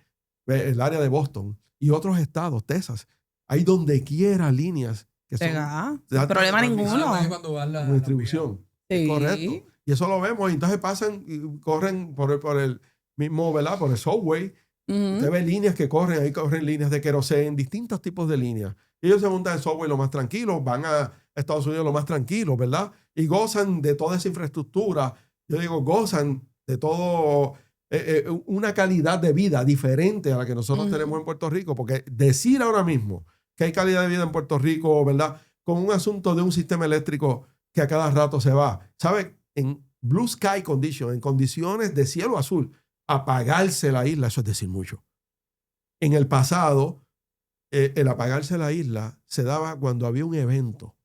el área de Boston y otros estados, Texas, hay donde quiera líneas que son... Sin problema ninguno. Como distribución. Sí. Correcto. Y eso lo vemos. Y entonces pasan y corren por el mismo, ¿verdad? Por el subway. Usted ve líneas que corren, ahí corren líneas de queroseno, distintos tipos de líneas. Y ellos se montan en el subway lo más tranquilo, van a Estados Unidos lo más tranquilo, ¿verdad? Y gozan de toda esa infraestructura. Yo digo, gozan de todo, una calidad de vida diferente a la que nosotros tenemos en Puerto Rico. Porque decir ahora mismo que hay calidad de vida en Puerto Rico, ¿verdad? Con un asunto de un sistema eléctrico que a cada rato se va. ¿Sabe? En blue sky condition, en condiciones de cielo azul, apagarse la isla, eso es decir mucho. En el pasado, el apagarse la isla se daba cuando había un evento.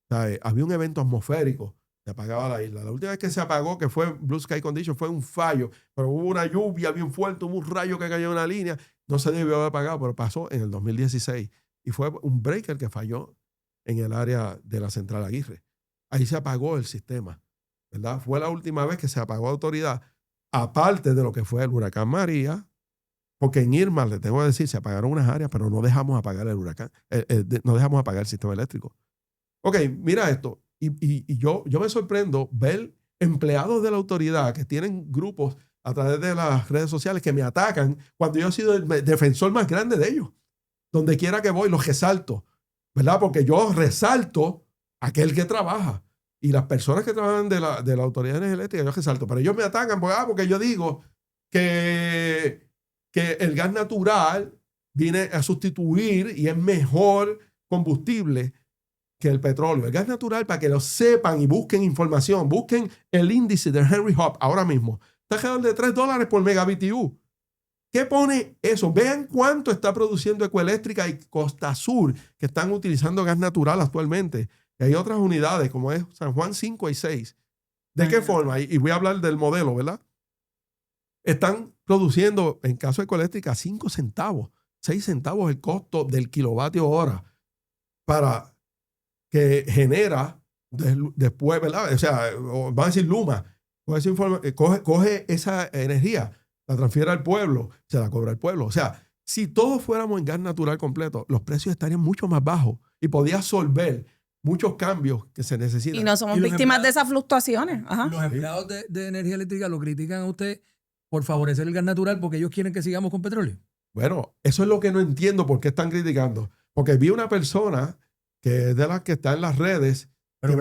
¿Sabe? Había un evento atmosférico, se apagaba la isla. La última vez que se apagó, que fue blue sky condition, fue un fallo, pero hubo una lluvia bien fuerte, hubo un rayo que cayó en una línea, no se debió haber apagado, pero pasó en el 2016 y fue un breaker que falló en el área de la Central Aguirre. Ahí se apagó el sistema, ¿verdad? Fue la última vez que se apagó autoridad, aparte de lo que fue el huracán María, porque en Irma, le tengo que decir, se apagaron unas áreas, pero no dejamos apagar el huracán, no dejamos apagar el sistema eléctrico. Ok, mira esto, y yo me sorprendo ver empleados de la autoridad que tienen grupos a través de las redes sociales que me atacan cuando yo he sido el defensor más grande de ellos. Donde quiera que voy, los resalto, ¿verdad? Porque yo resalto aquel que trabaja. Y las personas que trabajan de la autoridad energética, yo resalto. Pero ellos me atacan porque yo digo que el gas natural viene a sustituir y es mejor combustible que el petróleo. El gas natural, para que lo sepan y busquen información, busquen el índice de Henry Hub ahora mismo. Está alrededor de $3 por megabitU. ¿Qué pone eso? Vean cuánto está produciendo Ecoeléctrica y Costa Sur, que están utilizando gas natural actualmente. Y hay otras unidades, como es San Juan 5 y 6. ¿De qué forma? Y voy a hablar del modelo, ¿verdad? Están produciendo, en caso de Ecoeléctrica, 5 centavos, 6 centavos el costo del kilovatio hora para que genera después, ¿verdad? O sea, van a decir Luma, coge esa energía, la transfiere al pueblo, se la cobra al pueblo. O sea, si todos fuéramos en gas natural completo, los precios estarían mucho más bajos y podía absorber muchos cambios que se necesitan. Y no somos víctimas de esas fluctuaciones. Ajá. Los empleados de energía eléctrica lo critican a usted por favorecer el gas natural porque ellos quieren que sigamos con petróleo. Bueno, eso es lo que no entiendo por qué están criticando. Porque vi una persona que es de las que está en las redes pero y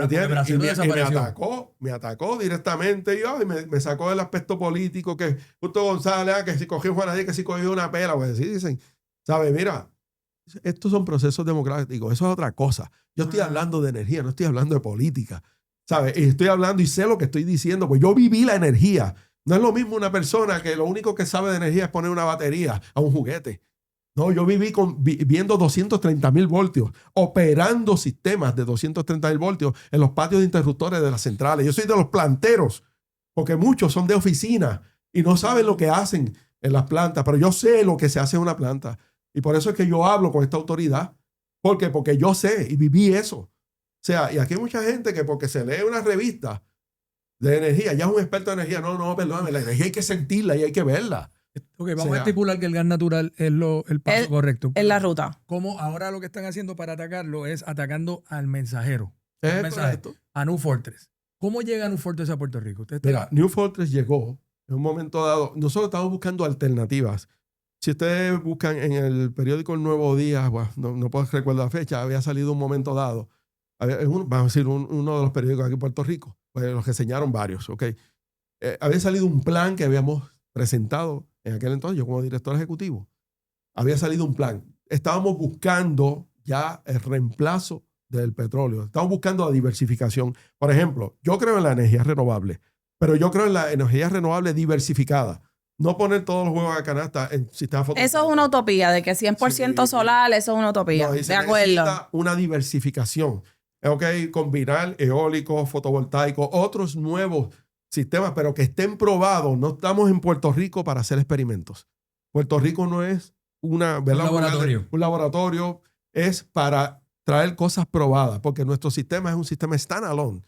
me atacó directamente y me sacó del aspecto político que Justo González, que si cogió Juan Nadie, que si cogió una pela, pues así dicen. ¿Sabe? Mira, estos son procesos democráticos, eso es otra cosa. Yo estoy hablando de energía, no estoy hablando de política. ¿Sabe? Y estoy hablando y sé lo que estoy diciendo, pues yo viví la energía. No es lo mismo una persona que lo único que sabe de energía es poner una batería a un juguete. No, yo viví viendo 230.000 voltios, operando sistemas de 230.000 voltios en los patios de interruptores de las centrales. Yo soy de los planteros, porque muchos son de oficina y no saben lo que hacen en las plantas, pero yo sé lo que se hace en una planta. Y por eso es que yo hablo con esta autoridad. ¿Por qué? Porque yo sé y viví eso. O sea, y aquí hay mucha gente que porque se lee una revista de energía, ya es un experto de energía. No, perdóname, la energía hay que sentirla y hay que verla. Ok, vamos a estipular que el gas natural es el paso correcto. En la ruta. Como ahora lo que están haciendo para atacarlo es atacando al mensajero. Es Al mensaje, correcto. a New Fortress. ¿Cómo llega New Fortress a Puerto Rico? Mira, New Fortress llegó en un momento dado. Nosotros estamos buscando alternativas. Si ustedes buscan en el periódico El Nuevo Día, bueno, no puedo recordar la fecha, había salido un momento dado. Vamos a decir, uno de los periódicos aquí en Puerto Rico, pues los que enseñaron varios, ¿ok? Había salido un plan que habíamos presentado en aquel entonces, yo como director ejecutivo. Había salido un plan. Estábamos buscando ya el reemplazo del petróleo. Estamos buscando la diversificación. Por ejemplo, yo creo en la energía renovable, pero yo creo en la energía renovable diversificada. No poner todos los huevos a canasta en sistemas fotovoltaicos. Eso es una utopía, de que 100% solar, eso es una utopía. No, de acuerdo. Necesita una diversificación. Ok, combinar eólicos, fotovoltaicos, otros nuevos sistemas, pero que estén probados. No estamos en Puerto Rico para hacer experimentos. Puerto Rico no es un laboratorio. Un laboratorio es para traer cosas probadas, porque nuestro sistema es un sistema standalone.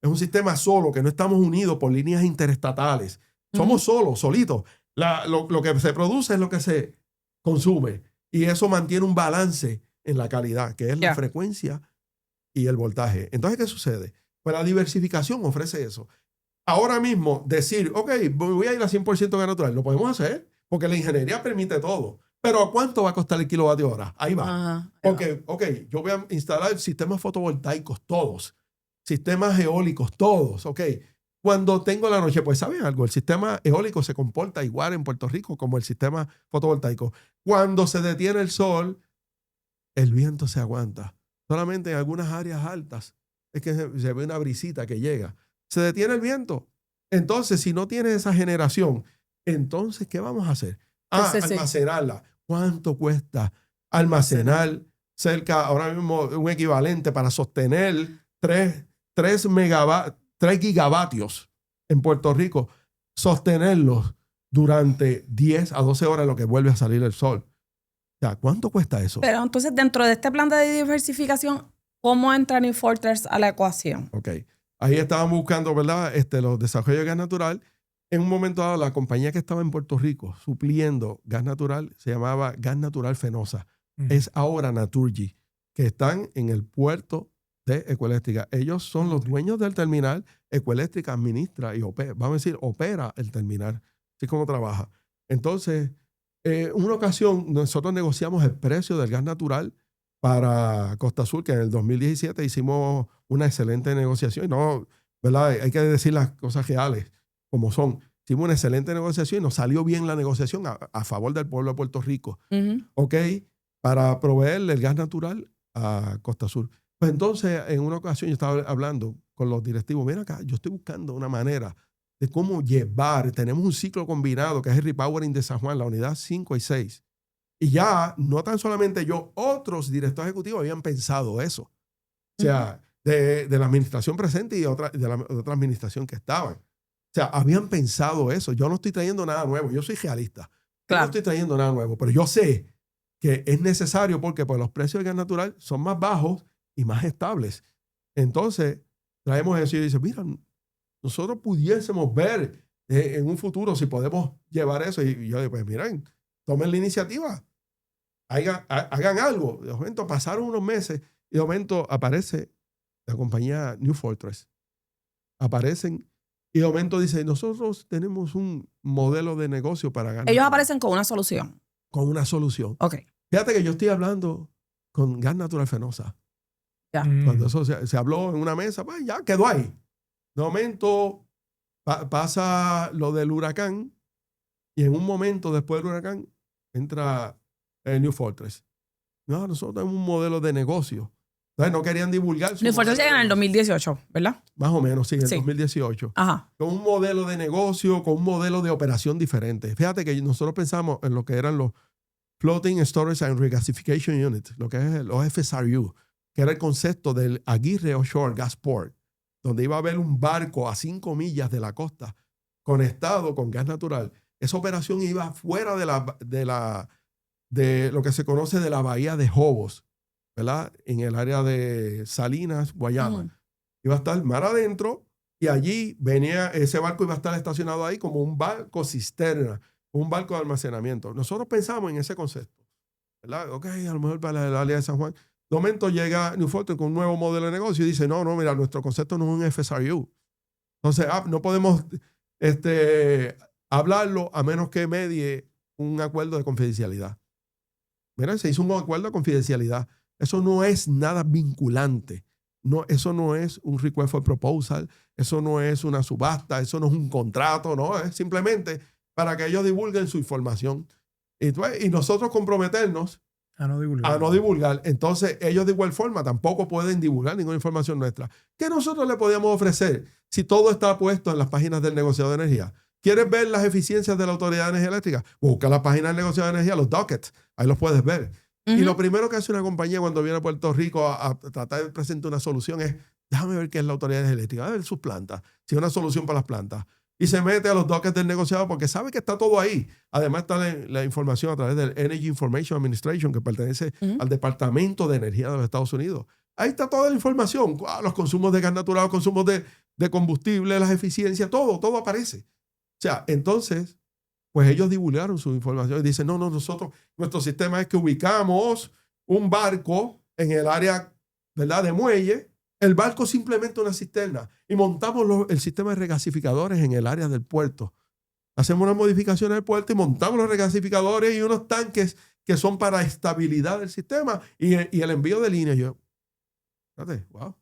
Es un sistema solo, que no estamos unidos por líneas interestatales. Somos solos, solitos. Lo que se produce es lo que se consume. Y eso mantiene un balance en la calidad, que es la frecuencia y el voltaje. Entonces, ¿qué sucede? Pues la diversificación ofrece eso. Ahora mismo, decir, ok, voy a ir a 100% gas natural, lo podemos hacer, porque la ingeniería permite todo. Pero ¿a cuánto va a costar el kilovatio hora? Ahí va. Ajá, Porque, ok, yo voy a instalar sistemas fotovoltaicos, todos. Sistemas eólicos, todos, ok. Cuando tengo la noche, pues ¿saben algo? El sistema eólico se comporta igual en Puerto Rico como el sistema fotovoltaico. Cuando se detiene el sol, el viento se aguanta. Solamente en algunas áreas altas es que se ve una brisita que llega. Se detiene el viento. Entonces, si no tiene esa generación, entonces, ¿qué vamos a hacer? Almacenarla. ¿Cuánto cuesta almacenar cerca, ahora mismo, un equivalente para sostener 3 gigavatios en Puerto Rico, sostenerlos durante 10 a 12 horas en lo que vuelve a salir el sol? O sea, ¿cuánto cuesta eso? Pero entonces, dentro de este plan de diversificación, ¿cómo entra New Fortress a la ecuación? Ok. Ahí estábamos buscando, ¿verdad? Los desarrollos de gas natural. En un momento dado, la compañía que estaba en Puerto Rico supliendo gas natural se llamaba Gas Natural Fenosa. Es ahora Naturgy, que están en el puerto de Ecoeléctrica. Ellos son los dueños del terminal. Ecoeléctrica administra y opera, vamos a decir, opera el terminal. Así es como trabaja. Entonces, en una ocasión nosotros negociamos el precio del gas natural para Costa Azul, que en el 2017 hicimos una excelente negociación. No, ¿verdad? Hay que decir las cosas reales como son. Hicimos una excelente negociación y nos salió bien la negociación a favor del pueblo de Puerto Rico. ¿Ok? Para proveerle el gas natural a Costa Azul. Pues entonces, en una ocasión yo estaba hablando con los directivos. Mira acá, yo estoy buscando una manera de cómo llevar. Tenemos un ciclo combinado que es el repowering de San Juan, la unidad 5 y 6. Y ya, no tan solamente yo, otros directores ejecutivos habían pensado eso. O sea, de la administración presente y de otra administración que estaban. O sea, habían pensado eso. Yo no estoy trayendo nada nuevo. Yo soy realista. Claro. Yo no estoy trayendo nada nuevo. Pero yo sé que es necesario porque pues, los precios del gas natural son más bajos y más estables. Entonces, traemos eso y dice, mira, nosotros pudiésemos ver en un futuro si podemos llevar eso. Y yo digo, pues miren, tomen la iniciativa. Hagan algo. De momento pasaron unos meses y de momento aparece la compañía New Fortress. Aparecen y de momento dice, nosotros tenemos un modelo de negocio para ganar. Ellos aparecen con una solución. Con una solución. Ok. Fíjate que yo estoy hablando con Gas Natural Fenosa. Ya. Cuando eso se habló en una mesa, pues ya quedó ahí. De momento pasa lo del huracán y en un momento después del huracán entra New Fortress. No, nosotros tenemos un modelo de negocio. Entonces no querían divulgar su New Fortress llega en el 2018, ¿verdad? Más o menos, sí, en el 2018. Ajá. Con un modelo de negocio, con un modelo de operación diferente. Fíjate que nosotros pensamos en lo que eran los Floating Storage and Regasification Unit, lo que es el OFSRU, que era el concepto del Aguirre Offshore Gas Port, donde iba a haber un barco a 5 millas de la costa conectado con gas natural. Esa operación iba fuera de lo que se conoce de la bahía de Jobos, ¿verdad? En el área de Salinas, Guayama. Iba a estar mar adentro y allí ese barco iba a estar estacionado ahí como un barco cisterna, un barco de almacenamiento. Nosotros pensamos en ese concepto, ¿verdad? Ok, a lo mejor para el área de San Juan. De momento llega New Fortress con un nuevo modelo de negocio y dice, no, mira, nuestro concepto no es un FSRU. Entonces, no podemos hablarlo a menos que medie un acuerdo de confidencialidad. Mira, se hizo un acuerdo de confidencialidad. Eso no es nada vinculante. No, eso no es un request for proposal. Eso no es una subasta. Eso no es un contrato. No, es simplemente para que ellos divulguen su información. Y nosotros comprometernos a no divulgar. Entonces, ellos de igual forma tampoco pueden divulgar ninguna información nuestra. ¿Qué nosotros le podíamos ofrecer si todo está puesto en las páginas del negociado de energía? ¿Quieres ver las eficiencias de la Autoridad de Energía Eléctrica? Busca la página del negociado de energía, los dockets. Ahí los puedes ver. Y lo primero que hace una compañía cuando viene a Puerto Rico a tratar de presentar una solución es, déjame ver qué es la Autoridad de Energía Eléctrica, a ver sus plantas, si es una solución para las plantas. Y se mete a los dockets del negociado porque sabe que está todo ahí. Además está la información a través del Energy Information Administration, que pertenece al Departamento de Energía de los Estados Unidos. Ahí está toda la información. Los consumos de gas natural, los consumos de combustible, las eficiencias, todo aparece. O sea, entonces, pues ellos divulgaron su información y dicen, no, nuestro sistema es que ubicamos un barco en el área, ¿verdad?, de muelle. El barco es simplemente una cisterna y montamos el sistema de regasificadores en el área del puerto. Hacemos unas modificaciones del puerto y montamos los regasificadores y unos tanques que son para estabilidad del sistema y el envío de línea. Yo, fíjate, wow. O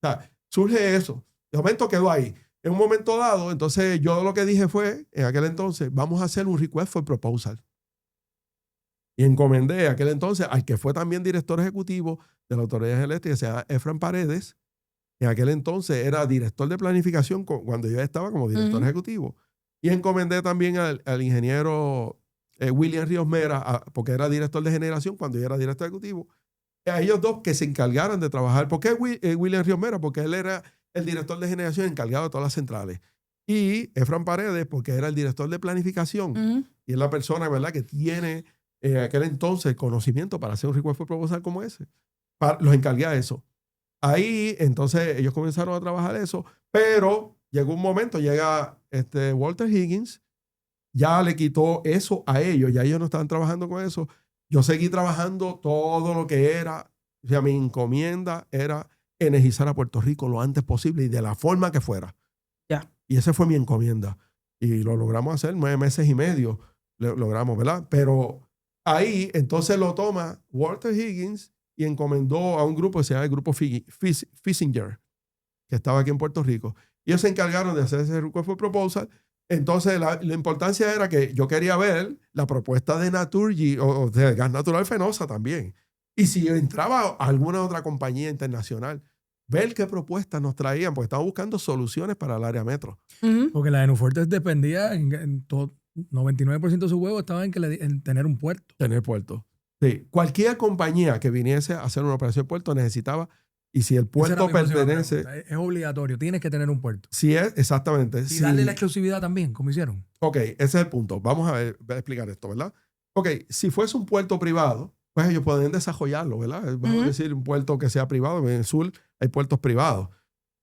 sea, surge eso. De momento quedó ahí. En un momento dado, entonces yo lo que dije fue, en aquel entonces, vamos a hacer un request for proposal. Y encomendé aquel entonces al que fue también director ejecutivo de la Autoridad Eléctrica, se llama Efraín Paredes. En aquel entonces era director de planificación cuando yo estaba como director ejecutivo. Y encomendé también al ingeniero William Ríos Mera, porque era director de generación cuando yo era director ejecutivo. A ellos dos que se encargaran de trabajar. ¿Por qué William Ríos Mera? Porque él era el director de generación encargado de todas las centrales. Y Efraín Paredes, porque era el director de planificación. Y es la persona, ¿verdad?, que tiene en aquel entonces conocimiento para hacer un request for proposal como ese. Los encargué a eso. Ahí, entonces, ellos comenzaron a trabajar eso, pero llegó un momento, llega Walter Higgins, ya le quitó eso a ellos, ya ellos no estaban trabajando con eso. Yo seguí trabajando todo lo que era, o sea, mi encomienda era energizar a Puerto Rico lo antes posible y de la forma que fuera. Ya. Y esa fue mi encomienda. Y lo logramos hacer 9 meses y medio, logramos, ¿verdad? Pero ahí, entonces lo toma Walter Higgins y encomendó a un grupo que se llama el Grupo Fissinger, que estaba aquí en Puerto Rico. Y ellos se encargaron de hacer ese request for proposal. Entonces, la importancia era que yo quería ver la propuesta de Naturgy o de gas natural Fenosa también. Y si entraba alguna otra compañía internacional, ver qué propuestas nos traían, porque estaban buscando soluciones para el área metro. Porque la de Nufortes dependía en todo, 99% de su huevo estaba en tener un puerto. Tener puerto. Sí. Cualquier compañía que viniese a hacer una operación de puerto necesitaba, y si el puerto pertenece... Es obligatorio, tienes que tener un puerto. Sí, es, exactamente. Y darle la exclusividad también, como hicieron. Ok, ese es el punto. Vamos a explicar esto, ¿verdad? Ok, si fuese un puerto privado, pues ellos pueden desarrollarlo, ¿verdad? Vamos a decir un puerto que sea privado. En el sur hay puertos privados.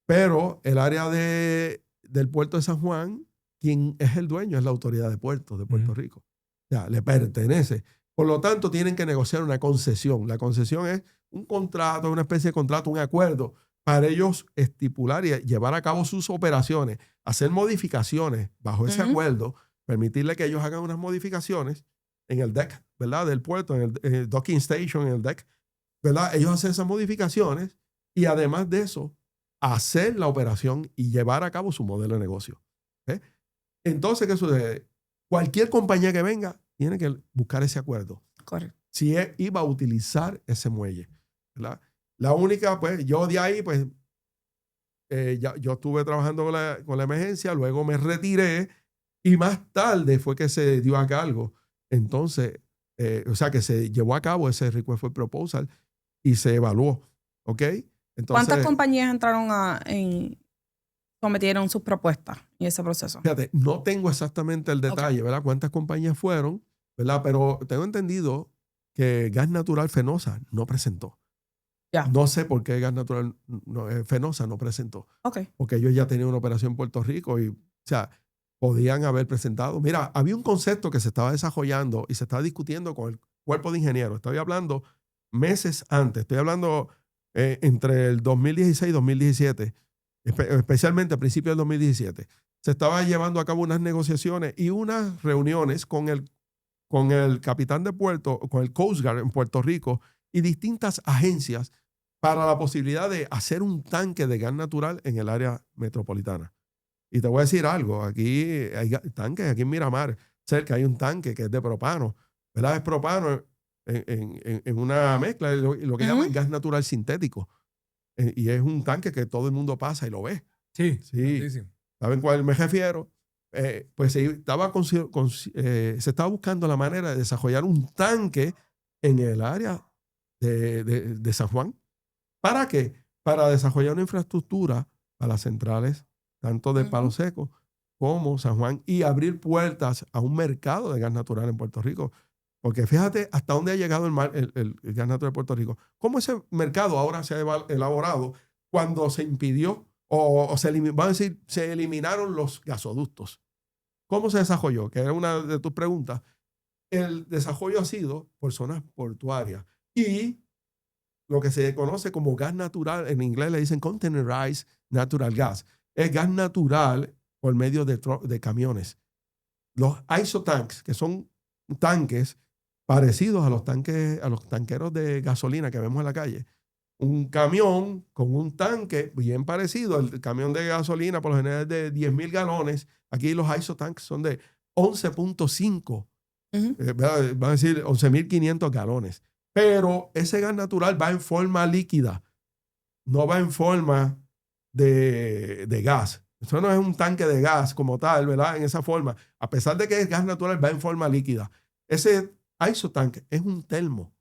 Pero el área del puerto de San Juan, quien es el dueño es la Autoridad de Puertos de Puerto Rico. O sea, le pertenece. Por lo tanto, tienen que negociar una concesión. La concesión es un contrato, una especie de contrato, un acuerdo para ellos estipular y llevar a cabo sus operaciones, hacer modificaciones bajo ese acuerdo, permitirle que ellos hagan unas modificaciones en el deck, ¿verdad?, del puerto, en el docking station, en el deck, ¿verdad? Ellos hacen esas modificaciones y además de eso, hacer la operación y llevar a cabo su modelo de negocio. ¿Okay? Entonces, ¿qué sucede? Cualquier compañía que venga tiene que buscar ese acuerdo. Correcto. Si iba a utilizar ese muelle, ¿verdad? La única, pues, yo de ahí, pues, yo estuve trabajando con la emergencia, luego me retiré y más tarde fue que se dio a cargo. Entonces, o sea, que se llevó a cabo ese request for proposal y se evaluó, ¿ok? Entonces, ¿Cuántas compañías entraron sometieron sus propuestas en ese proceso? fíjate, no tengo exactamente el detalle, ¿verdad? Cuántas compañías fueron, ¿verdad? Pero tengo entendido que Gas Natural Fenosa no presentó. Ya. No sé por qué Gas Natural Fenosa no presentó. Ok. Porque ellos ya tenían una operación en Puerto Rico y, o sea, podían haber presentado. Mira, había un concepto que se estaba desarrollando y se estaba discutiendo con el cuerpo de ingenieros. Estoy hablando meses antes. Estoy hablando entre el 2016 y 2017, especialmente a principios del 2017. Se estaba llevando a cabo unas negociaciones y unas reuniones con el capitán de puerto, con el Coast Guard en Puerto Rico y distintas agencias para la posibilidad de hacer un tanque de gas natural en el área metropolitana. Y te voy a decir algo, aquí hay tanques, aquí en Miramar, cerca hay un tanque que es de propano, ¿verdad? Es propano en una mezcla, lo que llaman gas natural sintético. Y es un tanque que todo el mundo pasa y lo ve. Sí. ¿Saben cuál me refiero? Pues se estaba buscando la manera de desarrollar un tanque en el área de San Juan. ¿Para qué? Para desarrollar una infraestructura para las centrales, tanto de Palo Seco como San Juan, y abrir puertas a un mercado de gas natural en Puerto Rico. Porque fíjate hasta dónde ha llegado el gas natural de Puerto Rico. ¿Cómo ese mercado ahora se ha elaborado cuando se impidió vamos a decir, se eliminaron los gasoductos? ¿Cómo se desarrolló? Que era una de tus preguntas. El desarrollo ha sido por zonas portuarias y lo que se conoce como gas natural, en inglés le dicen containerized natural gas. Es gas natural por medio de camiones. Los isotanks, que son tanques parecidos a los tanqueros de gasolina que vemos en la calle. Un camión con un tanque bien parecido. El camión de gasolina por lo general es de 10,000 galones. Aquí los isotanks son de 11.5. Van a decir 11,500 galones. Pero ese gas natural va en forma líquida. No va en forma de gas. Eso no es un tanque de gas como tal, ¿verdad? En esa forma. A pesar de que es gas natural, va en forma líquida. Ese isotank es un termo.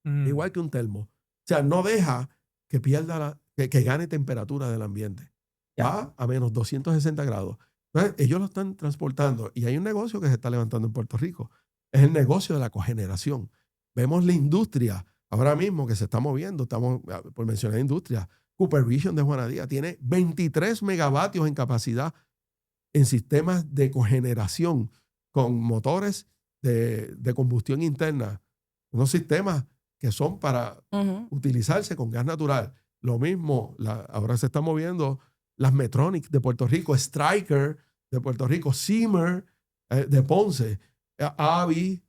Igual que un termo. O sea, no deja que pierda que gane temperatura del ambiente. Va a menos 260 grados. Entonces, ellos lo están transportando y hay un negocio que se está levantando en Puerto Rico. Es el negocio de la cogeneración. Vemos la industria ahora mismo que se está moviendo. Estamos, por mencionar industria, Cooper Vision de Juana Díaz tiene 23 megavatios en capacidad en sistemas de cogeneración con motores de combustión interna. Unos sistemas que son para utilizarse con gas natural. Lo mismo, ahora se están moviendo las Metronic de Puerto Rico, Stryker de Puerto Rico, Zimmer de Ponce, Avi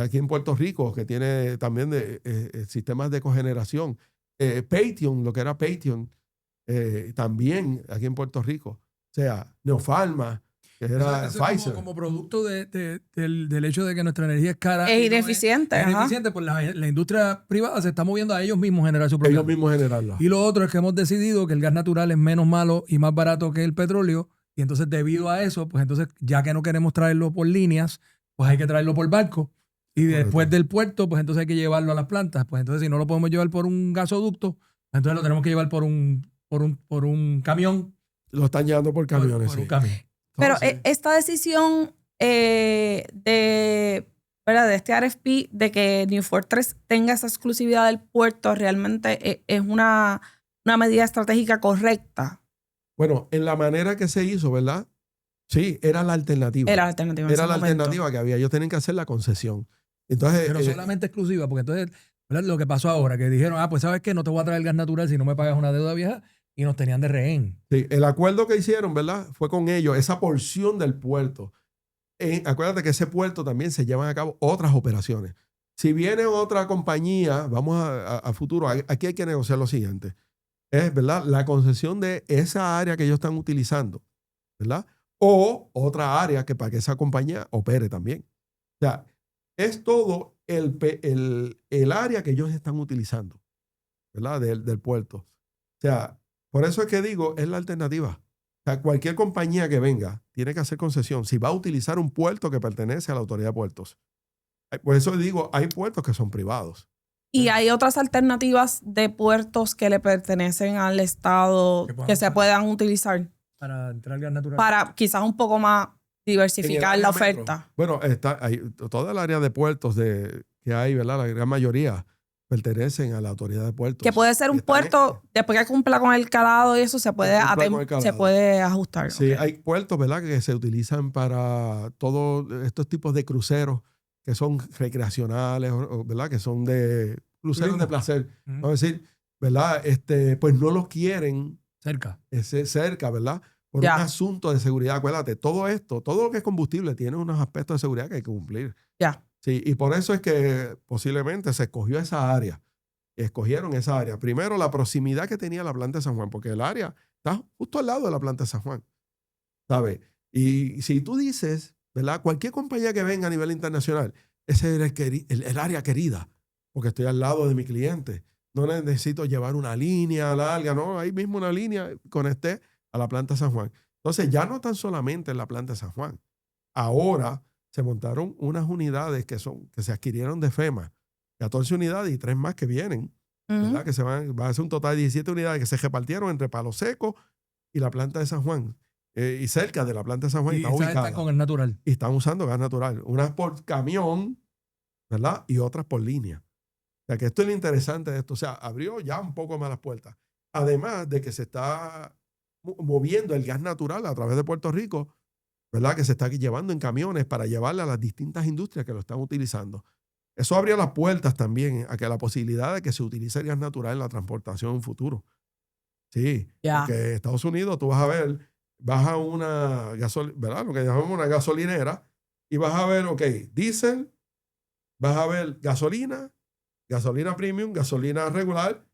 aquí en Puerto Rico, que tiene también sistemas de cogeneración, Patheon, lo que era Patheon, también aquí en Puerto Rico. O sea, Neopharma, que era Pfizer. Como producto del hecho de que nuestra energía es cara. Es ineficiente. Es ineficiente, pues la industria privada se está moviendo a ellos mismos generar su propio. Ellos mismos generarla. Y lo otro es que hemos decidido que el gas natural es menos malo y más barato que el petróleo. Y entonces, debido a eso, pues entonces, ya que no queremos traerlo por líneas, pues hay que traerlo por barco. Y después del puerto, pues entonces hay que llevarlo a las plantas. Pues entonces, si no lo podemos llevar por un gasoducto, entonces lo tenemos que llevar por un camión. Lo están llevando por camiones. Por un camión. Pero esta decisión de este RFP de que New Fortress tenga esa exclusividad del puerto realmente es una medida estratégica correcta. Bueno, en la manera que se hizo, ¿verdad? Sí, era la alternativa. Era la alternativa. Era la alternativa que había. Ellos tienen que hacer la concesión. Entonces, pero solamente exclusiva, porque entonces, ¿verdad? Lo que pasó ahora, que dijeron, pues ¿sabes qué? No te voy a traer gas natural si no me pagas una deuda vieja. Y nos tenían de rehén. Sí, el acuerdo que hicieron, ¿verdad? Fue con ellos, esa porción del puerto. Acuérdate que ese puerto también se llevan a cabo otras operaciones. Si viene otra compañía, vamos a futuro, aquí hay que negociar lo siguiente. Es, ¿verdad? La concesión de esa área que ellos están utilizando, ¿verdad? O otra área para que esa compañía opere también. O sea, es todo el área que ellos están utilizando, ¿verdad? Del puerto. O sea, por eso es que digo, es la alternativa. O sea, cualquier compañía que venga tiene que hacer concesión si va a utilizar un puerto que pertenece a la autoridad de puertos. Por eso digo, hay puertos que son privados. Y hay otras alternativas de puertos que le pertenecen al Estado que se puedan utilizar Para entrar gas natural. para quizás un poco más diversificar la oferta. Bueno, toda el área de puertos que hay, ¿verdad? La gran mayoría pertenecen a la autoridad de puertos. Que puede ser un puerto, después que cumpla con el calado y eso, se puede ajustar. Sí, Okay. hay puertos, ¿verdad?, que se utilizan para todos estos tipos de cruceros que son recreacionales, ¿verdad?, que son de cruceros de placer. Vamos a decir, ¿verdad? Pues no los quieren cerca, ¿verdad? Por un asunto de seguridad. Acuérdate, todo lo que es combustible tiene unos aspectos de seguridad que hay que cumplir. Sí, y por eso es que posiblemente se escogió esa área. Escogieron esa área. Primero, la proximidad que tenía la planta de San Juan, porque el área está justo al lado de la planta de San Juan, ¿sabes? Y si tú dices, ¿verdad? Cualquier compañía que venga a nivel internacional, ese es el área querida, porque estoy al lado de mi cliente. No necesito llevar una línea larga, no, ahí mismo una línea, conecté a la planta de San Juan. Entonces, ya no tan solamente en la planta de San Juan. Ahora se montaron unas unidades que se adquirieron de FEMA, 14 unidades y 3 más que vienen, ¿verdad? Que va a ser un total de 17 unidades que se repartieron entre Palo Seco y la planta de San Juan. Y cerca de la planta de San Juan y está ubicada. Están con gas natural. Y están usando gas natural. Unas por camión, ¿verdad? Y otras por línea. O sea, que esto es lo interesante de esto. O sea, abrió ya un poco más las puertas. Además de que se está moviendo el gas natural a través de Puerto Rico, ¿verdad? Que se está llevando en camiones para llevarle a las distintas industrias que lo están utilizando. Eso abrió las puertas también a que la posibilidad de que se utilice el gas natural en la transportación en un futuro. Sí, porque en Estados Unidos tú vas a ver, vas a una ¿verdad? Lo que llamamos una gasolinera y vas a ver, diésel, vas a ver gasolina premium, gasolina regular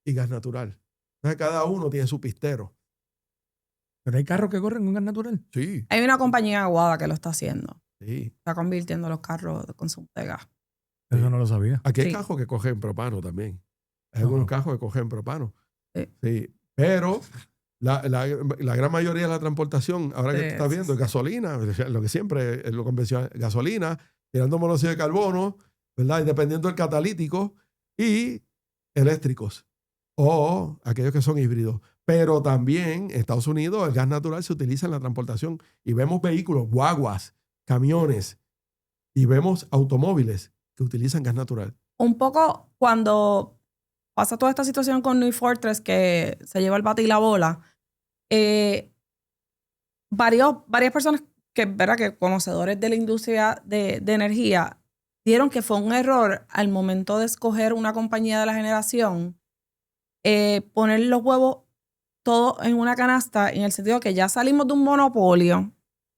y gas natural. Entonces cada uno tiene su pistero. ¿Pero hay carros que corren con gas natural? Sí. Hay una compañía aguada que lo está haciendo. Sí. Está convirtiendo los carros de consumo de gas. Eso no lo sabía. Aquí hay cajos que cogen propano también. Hay algunos cajos que cogen propano. Sí. Pero la gran mayoría de la transportación, ahora que tú estás viendo, es gasolina, lo que siempre es lo convencional, gasolina, tirando monóxido de carbono, ¿verdad? Y dependiendo del catalítico, y eléctricos, o aquellos que son híbridos. Pero también en Estados Unidos el gas natural se utiliza en la transportación y vemos vehículos, guaguas, camiones, y vemos automóviles que utilizan gas natural. Un poco cuando pasa toda esta situación con New Fortress, que se lleva el bate y la bola, varias personas ¿verdad? Que conocedores de la industria de energía dieron que fue un error al momento de escoger una compañía de la generación, poner los huevos todos en una canasta, en el sentido que ya salimos de un monopolio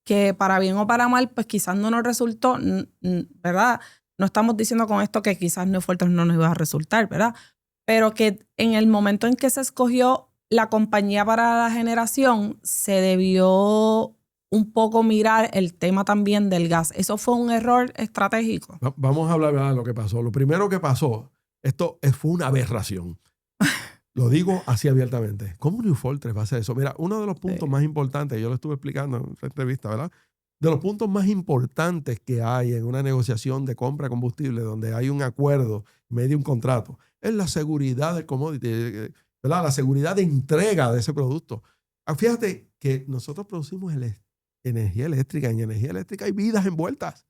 que para bien o para mal, pues quizás no nos resultó, ¿verdad? No estamos diciendo con esto que quizás New Fortress no nos iba a resultar, ¿verdad? Pero que en el momento en que se escogió la compañía para la generación, se debió un poco mirar el tema también del gas. Eso fue un error estratégico. Vamos a hablar de lo que pasó. Lo primero que pasó, esto fue una aberración. Lo digo así abiertamente. ¿Cómo New Fortress va a hacer eso? Mira, uno de los puntos más importantes, yo lo estuve explicando en esta entrevista, ¿verdad? De los puntos más importantes que hay en una negociación de compra de combustible donde hay un acuerdo, medio un contrato, es la seguridad del commodity, ¿verdad? La seguridad de entrega de ese producto. Fíjate que nosotros producimos energía eléctrica. En energía eléctrica hay vidas envueltas.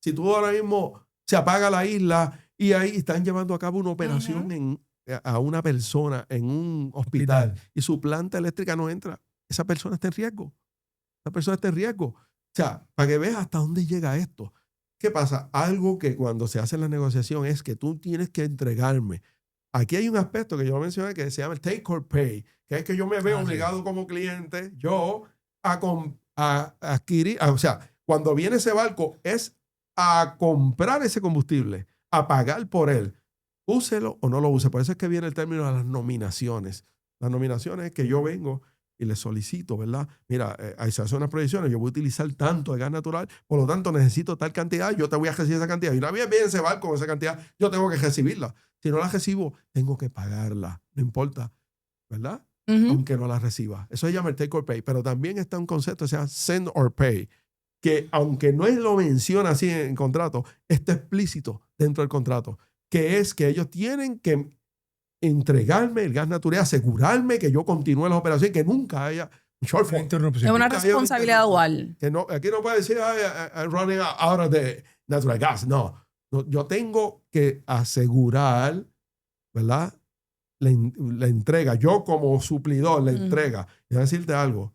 Si tú ahora mismo se apaga la isla y ahí están llevando a cabo una operación a una persona en un hospital y su planta eléctrica no entra, esa persona está en riesgo. Esa persona está en riesgo. O sea, para que veas hasta dónde llega esto. ¿Qué pasa? Algo que cuando se hace la negociación es que tú tienes que entregarme. Aquí hay un aspecto que yo mencioné que se llama el take or pay, que es que yo me veo obligado como cliente, yo a adquirir, o sea, cuando viene ese barco es a comprar ese combustible, a pagar por él. Úselo o no lo use. Por eso es que viene el término de las nominaciones. Las nominaciones es que yo vengo y le solicito, ¿verdad? Mira, ahí se hacen unas proyecciones, yo voy a utilizar tanto de gas natural, por lo tanto necesito tal cantidad, yo te voy a recibir esa cantidad. Y una vez viene ese barco con esa cantidad, yo tengo que recibirla. Si no la recibo, tengo que pagarla. No importa, ¿verdad? Aunque no la reciba. Eso se llama el take or pay. Pero también está un concepto que se llama send or pay, que aunque no lo menciona así en el contrato, está explícito dentro del contrato, que es que ellos tienen que entregarme el gas natural, asegurarme que yo continúe las operaciones, que nunca haya un shortfall. Interrupción. Es una Nunca haya responsabilidad interrupción. dual. Que no, aquí no puede decir, I'm running out of the natural gas. No, yo tengo que asegurar, ¿verdad? La entrega. Yo como suplidor, la entrega. Y voy a decirte algo.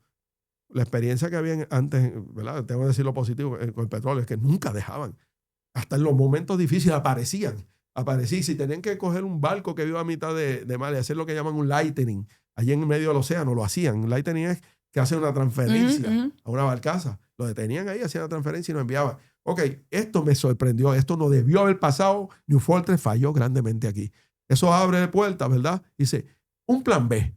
La experiencia que había antes, ¿verdad? Tengo que decir lo positivo con el petróleo, es que nunca dejaban. Hasta en los momentos difíciles aparecían. Si tenían que coger un barco que iba a mitad de mar y hacer lo que llaman un lightning, allí en medio del océano, lo hacían. Un lightning es que hace una transferencia a una barcaza. Lo detenían ahí, hacían la transferencia y nos enviaban. Ok, esto me sorprendió. Esto no debió haber pasado. New Fortress falló grandemente aquí. Eso abre puertas, ¿verdad? Dice, un plan B.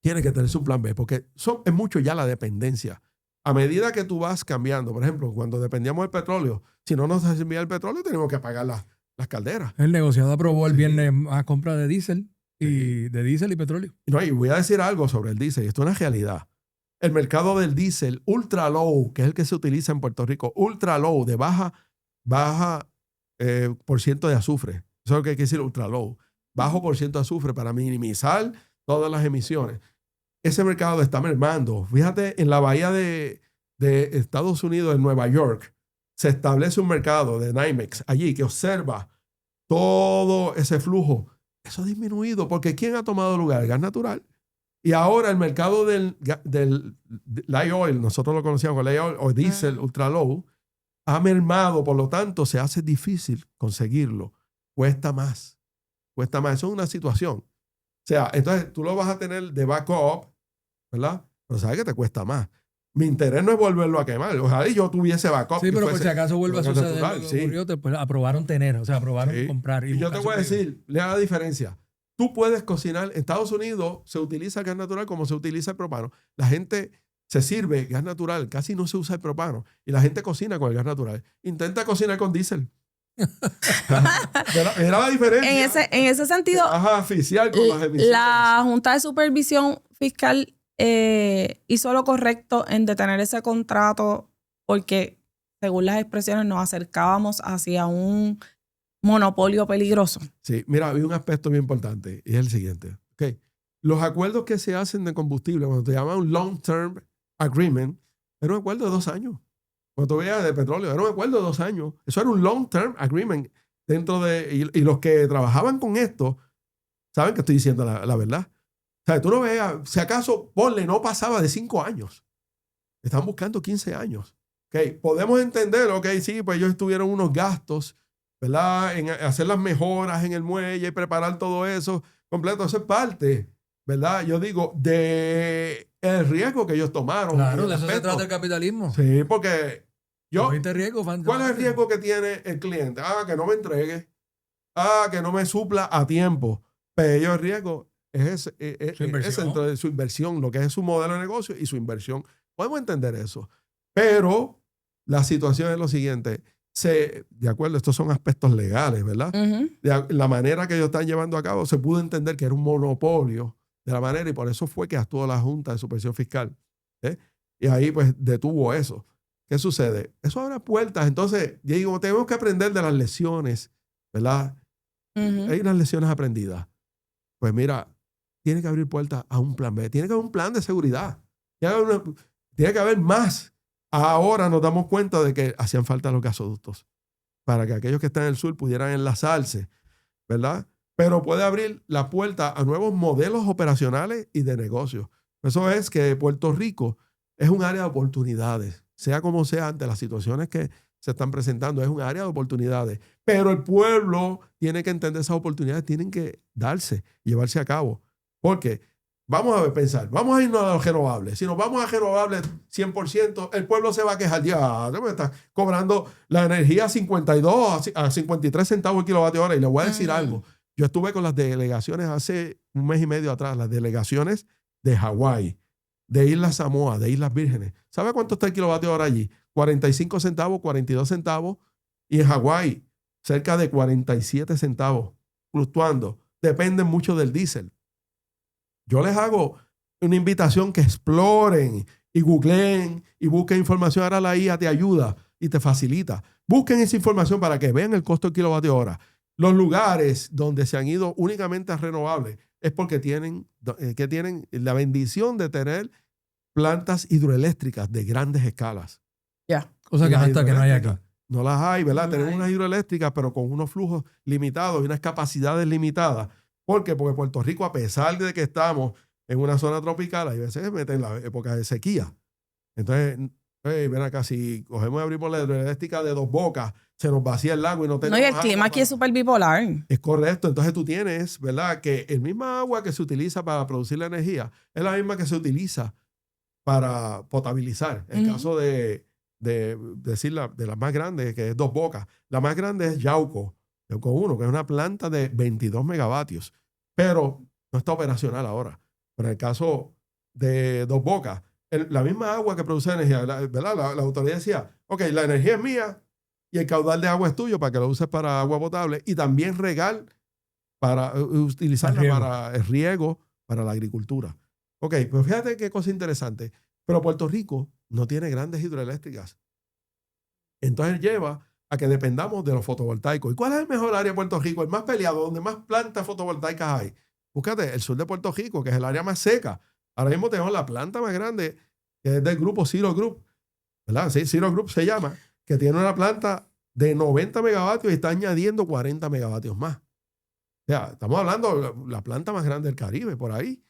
Tiene que tener un plan B, porque es mucho ya la dependencia. A medida que tú vas cambiando, por ejemplo, cuando dependíamos del petróleo, si no nos servía el petróleo, tenemos que apagar las calderas. El negociado aprobó el viernes a compra de diésel y petróleo. No, y voy a decir algo sobre el diésel, y esto es una realidad. El mercado del diésel ultra low, que es el que se utiliza en Puerto Rico, ultra low, de baja por ciento de azufre. Eso es lo que hay que decir, ultra low. Bajo por ciento de azufre para minimizar todas las emisiones. Ese mercado está mermando. Fíjate, en la bahía de Estados Unidos, en Nueva York, se establece un mercado de NYMEX allí que observa todo ese flujo. Eso ha disminuido porque ¿quién ha tomado lugar? El gas natural. Y ahora el mercado del light oil, nosotros lo conocíamos como light oil o diesel ultra low, ha mermado. Por lo tanto, se hace difícil conseguirlo. Cuesta más. Eso es una situación. O sea, entonces tú lo vas a tener de backup, ¿verdad? Pero sabes que te cuesta más. Mi interés no es volverlo a quemar. Ojalá yo tuviese backup. Sí, pero por si acaso vuelve a suceder natural, lo que ocurrió, después aprobaron tener, o sea, aprobaron comprar. Y yo te voy a decir, lea la diferencia. Tú puedes cocinar. En Estados Unidos se utiliza el gas natural como se utiliza el propano. La gente se sirve gas natural, casi no se usa el propano. Y la gente cocina con el gas natural. Intenta cocinar con diésel. Era la diferencia. En ese sentido, oficial con las emisiones. la Junta de Supervisión Fiscal hizo lo correcto en detener ese contrato porque, según las expresiones, nos acercábamos hacia un monopolio peligroso. Sí, mira, hay un aspecto bien importante y es el siguiente. Okay. Los acuerdos que se hacen de combustible, cuando te llaman un long-term agreement, era un acuerdo de 2 años. Cuando tú veías de petróleo, era un acuerdo de 2 años. Eso era un long-term agreement dentro de... Y los que trabajaban con esto saben que estoy diciendo la verdad. O sea, tú no veas, si acaso, ponle, no pasaba de 5 años. Están buscando 15 años. Okay. Podemos entender, ok, sí, pues ellos tuvieron unos gastos, ¿verdad? En hacer las mejoras en el muelle y preparar todo eso completo. Eso es parte, ¿verdad? Yo digo, de el riesgo que ellos tomaron. Claro, de eso se trata el capitalismo. Sí, porque ¿cuál es el riesgo que tiene el cliente? Que no me entregue. Que no me supla a tiempo. Pero ellos el riesgo es dentro de su inversión, lo que es su modelo de negocio y su inversión. Podemos entender eso. Pero la situación es lo siguiente. De acuerdo, estos son aspectos legales, ¿verdad? De la manera que ellos están llevando a cabo, se pudo entender que era un monopolio de la manera y por eso fue que actuó la Junta de Supervisión Fiscal. Y ahí pues detuvo eso. ¿Qué sucede? Eso abre puertas. Entonces, yo digo, tenemos que aprender de las lecciones, ¿verdad? Hay unas lecciones aprendidas. Pues mira, tiene que abrir puertas a un plan B. Tiene que haber un plan de seguridad. Tiene que haber más. Ahora nos damos cuenta de que hacían falta los gasoductos para que aquellos que están en el sur pudieran enlazarse, ¿verdad? Pero puede abrir la puerta a nuevos modelos operacionales y de negocios. Eso es que Puerto Rico es un área de oportunidades. Sea como sea, ante las situaciones que se están presentando, es un área de oportunidades. Pero el pueblo tiene que entender esas oportunidades, tienen que darse, llevarse a cabo. Porque vamos a pensar, vamos a irnos a los renovables. Si nos vamos a renovables 100%, el pueblo se va a quejar. Ya, me está cobrando la energía a 52, a 53 centavos el kilovatio hora. Y le voy a decir algo. Yo estuve con las delegaciones hace 1 mes y medio atrás, las delegaciones de Hawái, de Islas Samoa, de Islas Vírgenes. ¿Sabe cuánto está el kilovatio hora allí? 45 centavos, 42 centavos. Y en Hawái, cerca de 47 centavos, fluctuando. Dependen mucho del diésel. Yo les hago una invitación que exploren y googleen y busquen información. Ahora la IA te ayuda y te facilita. Busquen esa información para que vean el costo del kilovatio hora. Los lugares donde se han ido únicamente a renovables es porque tienen la bendición de tener plantas hidroeléctricas de grandes escalas. Ya. Cosa que Las no hay aquí. No las hay, ¿verdad? No Tenemos hay. unas hidroeléctricas, pero con unos flujos limitados y unas capacidades limitadas. ¿Por qué? Porque Puerto Rico, a pesar de que estamos en una zona tropical, hay veces que meten la época de sequía. Entonces, ven acá, si cogemos y abrimos la hidroeléctrica de Dos Bocas, se nos vacía el lago y no No, tenemos y el agua clima aquí para- es súper bipolar. Es correcto. Entonces tú tienes, ¿verdad? Que el mismo agua que se utiliza para producir la energía es la misma que se utiliza para potabilizar. El Ujú. caso de decir de las más grandes, que es Dos Bocas. La más grande es Yauco 1, que es una planta de 22 megavatios, pero no está operacional ahora. Pero en el caso de Dos Bocas, la misma agua que produce energía, ¿verdad? La autoridad decía, ok, la energía es mía y el caudal de agua es tuyo para que lo uses para agua potable y también regar para utilizarla Riego. para el riego, para la agricultura. Ok, pues fíjate qué cosa interesante. Pero Puerto Rico no tiene grandes hidroeléctricas. Entonces lleva a que dependamos de los fotovoltaicos. ¿Y cuál es el mejor área de Puerto Rico? El más peleado, donde más plantas fotovoltaicas hay. Búscate el sur de Puerto Rico, que es el área más seca. Ahora mismo tenemos la planta más grande, que es del grupo Zero Group, ¿verdad? Sí, Zero Group se llama, que tiene una planta de 90 megavatios y está añadiendo 40 megavatios más. O sea, estamos hablando de la planta más grande del Caribe, por ahí.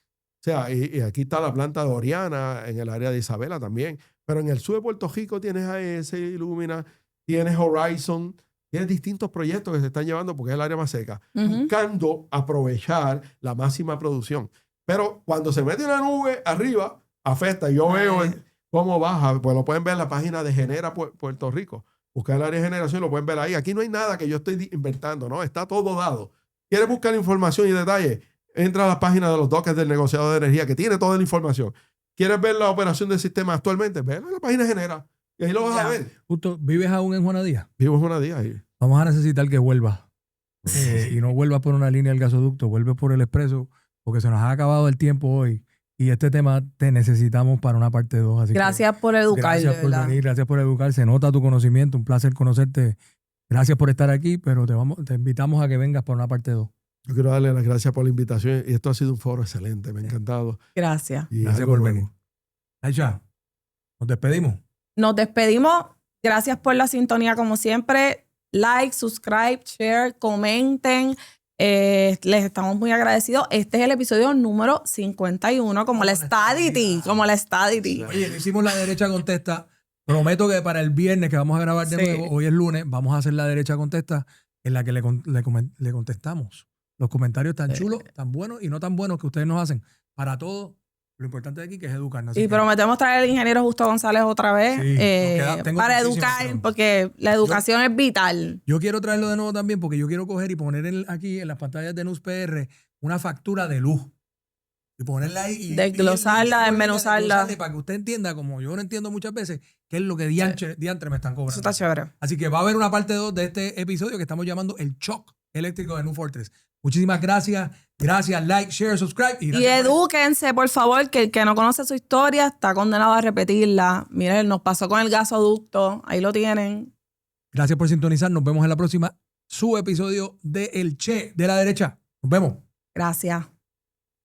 O sea, y aquí está la planta de Oriana, en el área de Isabela también. Pero en el sur de Puerto Rico tienes AES, Illumina, tienes Horizon, tienes distintos proyectos que se están llevando porque es el área más seca, Ujú. buscando aprovechar la máxima producción. Pero cuando se mete una nube arriba, afecta. Yo veo cómo baja, pues lo pueden ver en la página de Genera Puerto Rico. Buscar el área de generación, lo pueden ver ahí. Aquí no hay nada que yo estoy inventando, ¿no? Está todo dado. ¿Quieres buscar información y detalle? Entra a la página de los dockers del negociador de energía, que tiene toda la información. ¿Quieres ver la operación del sistema actualmente? Ve a la página de Genera. Y ahí lo vas a ver. Justo, ¿vives aún en Juanadía? Vivo en una día ahí. Vamos a necesitar que vuelvas. Y no vuelvas por una línea del gasoducto, vuelves por el expreso, porque se nos ha acabado el tiempo hoy. Y este tema te necesitamos para una parte 2. Así que Gracias por educar, gracias de por verdad. venir, gracias por educar. Se nota tu conocimiento, un placer conocerte. Gracias por estar aquí, pero te invitamos a que vengas para una parte 2. Yo quiero darle las gracias por la invitación. Y esto ha sido un foro excelente. Me ha encantado. Gracias. Y Gracias algo por nuevo. venir. Aisha, nos despedimos. Nos despedimos. Gracias por la sintonía como siempre. Like, subscribe, share, comenten. Les estamos muy agradecidos. Este es el episodio número 51, como la Stadity. Como la Stadity. Oye, hicimos la derecha contesta. Prometo que para el viernes que vamos a grabar de Sí. nuevo, hoy es lunes, vamos a hacer la derecha contesta en la que le contestamos los comentarios tan chulos, tan buenos y no tan buenos que ustedes nos hacen. Para todo, lo importante de aquí que es educarnos. Así Y que prometemos traer al ingeniero Justo González otra vez Sí, tengo para muchísima educar, razón. porque la educación es vital. yo quiero traerlo de nuevo también porque yo quiero coger y poner aquí en las pantallas de News PR una factura de luz. Y ponerla ahí. Y Desglosarla, desmenuzarla. Para que usted entienda, como yo no entiendo muchas veces, qué es lo que diantre me están cobrando. Eso está chévere. Así que va a haber una parte 2 de este episodio que estamos llamando el shock eléctrico de New Fortress. Muchísimas gracias. Gracias, like, share, subscribe. Y gracias por- edúquense, por favor, que el que no conoce su historia está condenado a repetirla. Miren, nos pasó con el gasoducto. Ahí lo tienen. Gracias por sintonizar. Nos vemos en la próxima su episodio de El Che de la Derecha. Nos vemos. Gracias.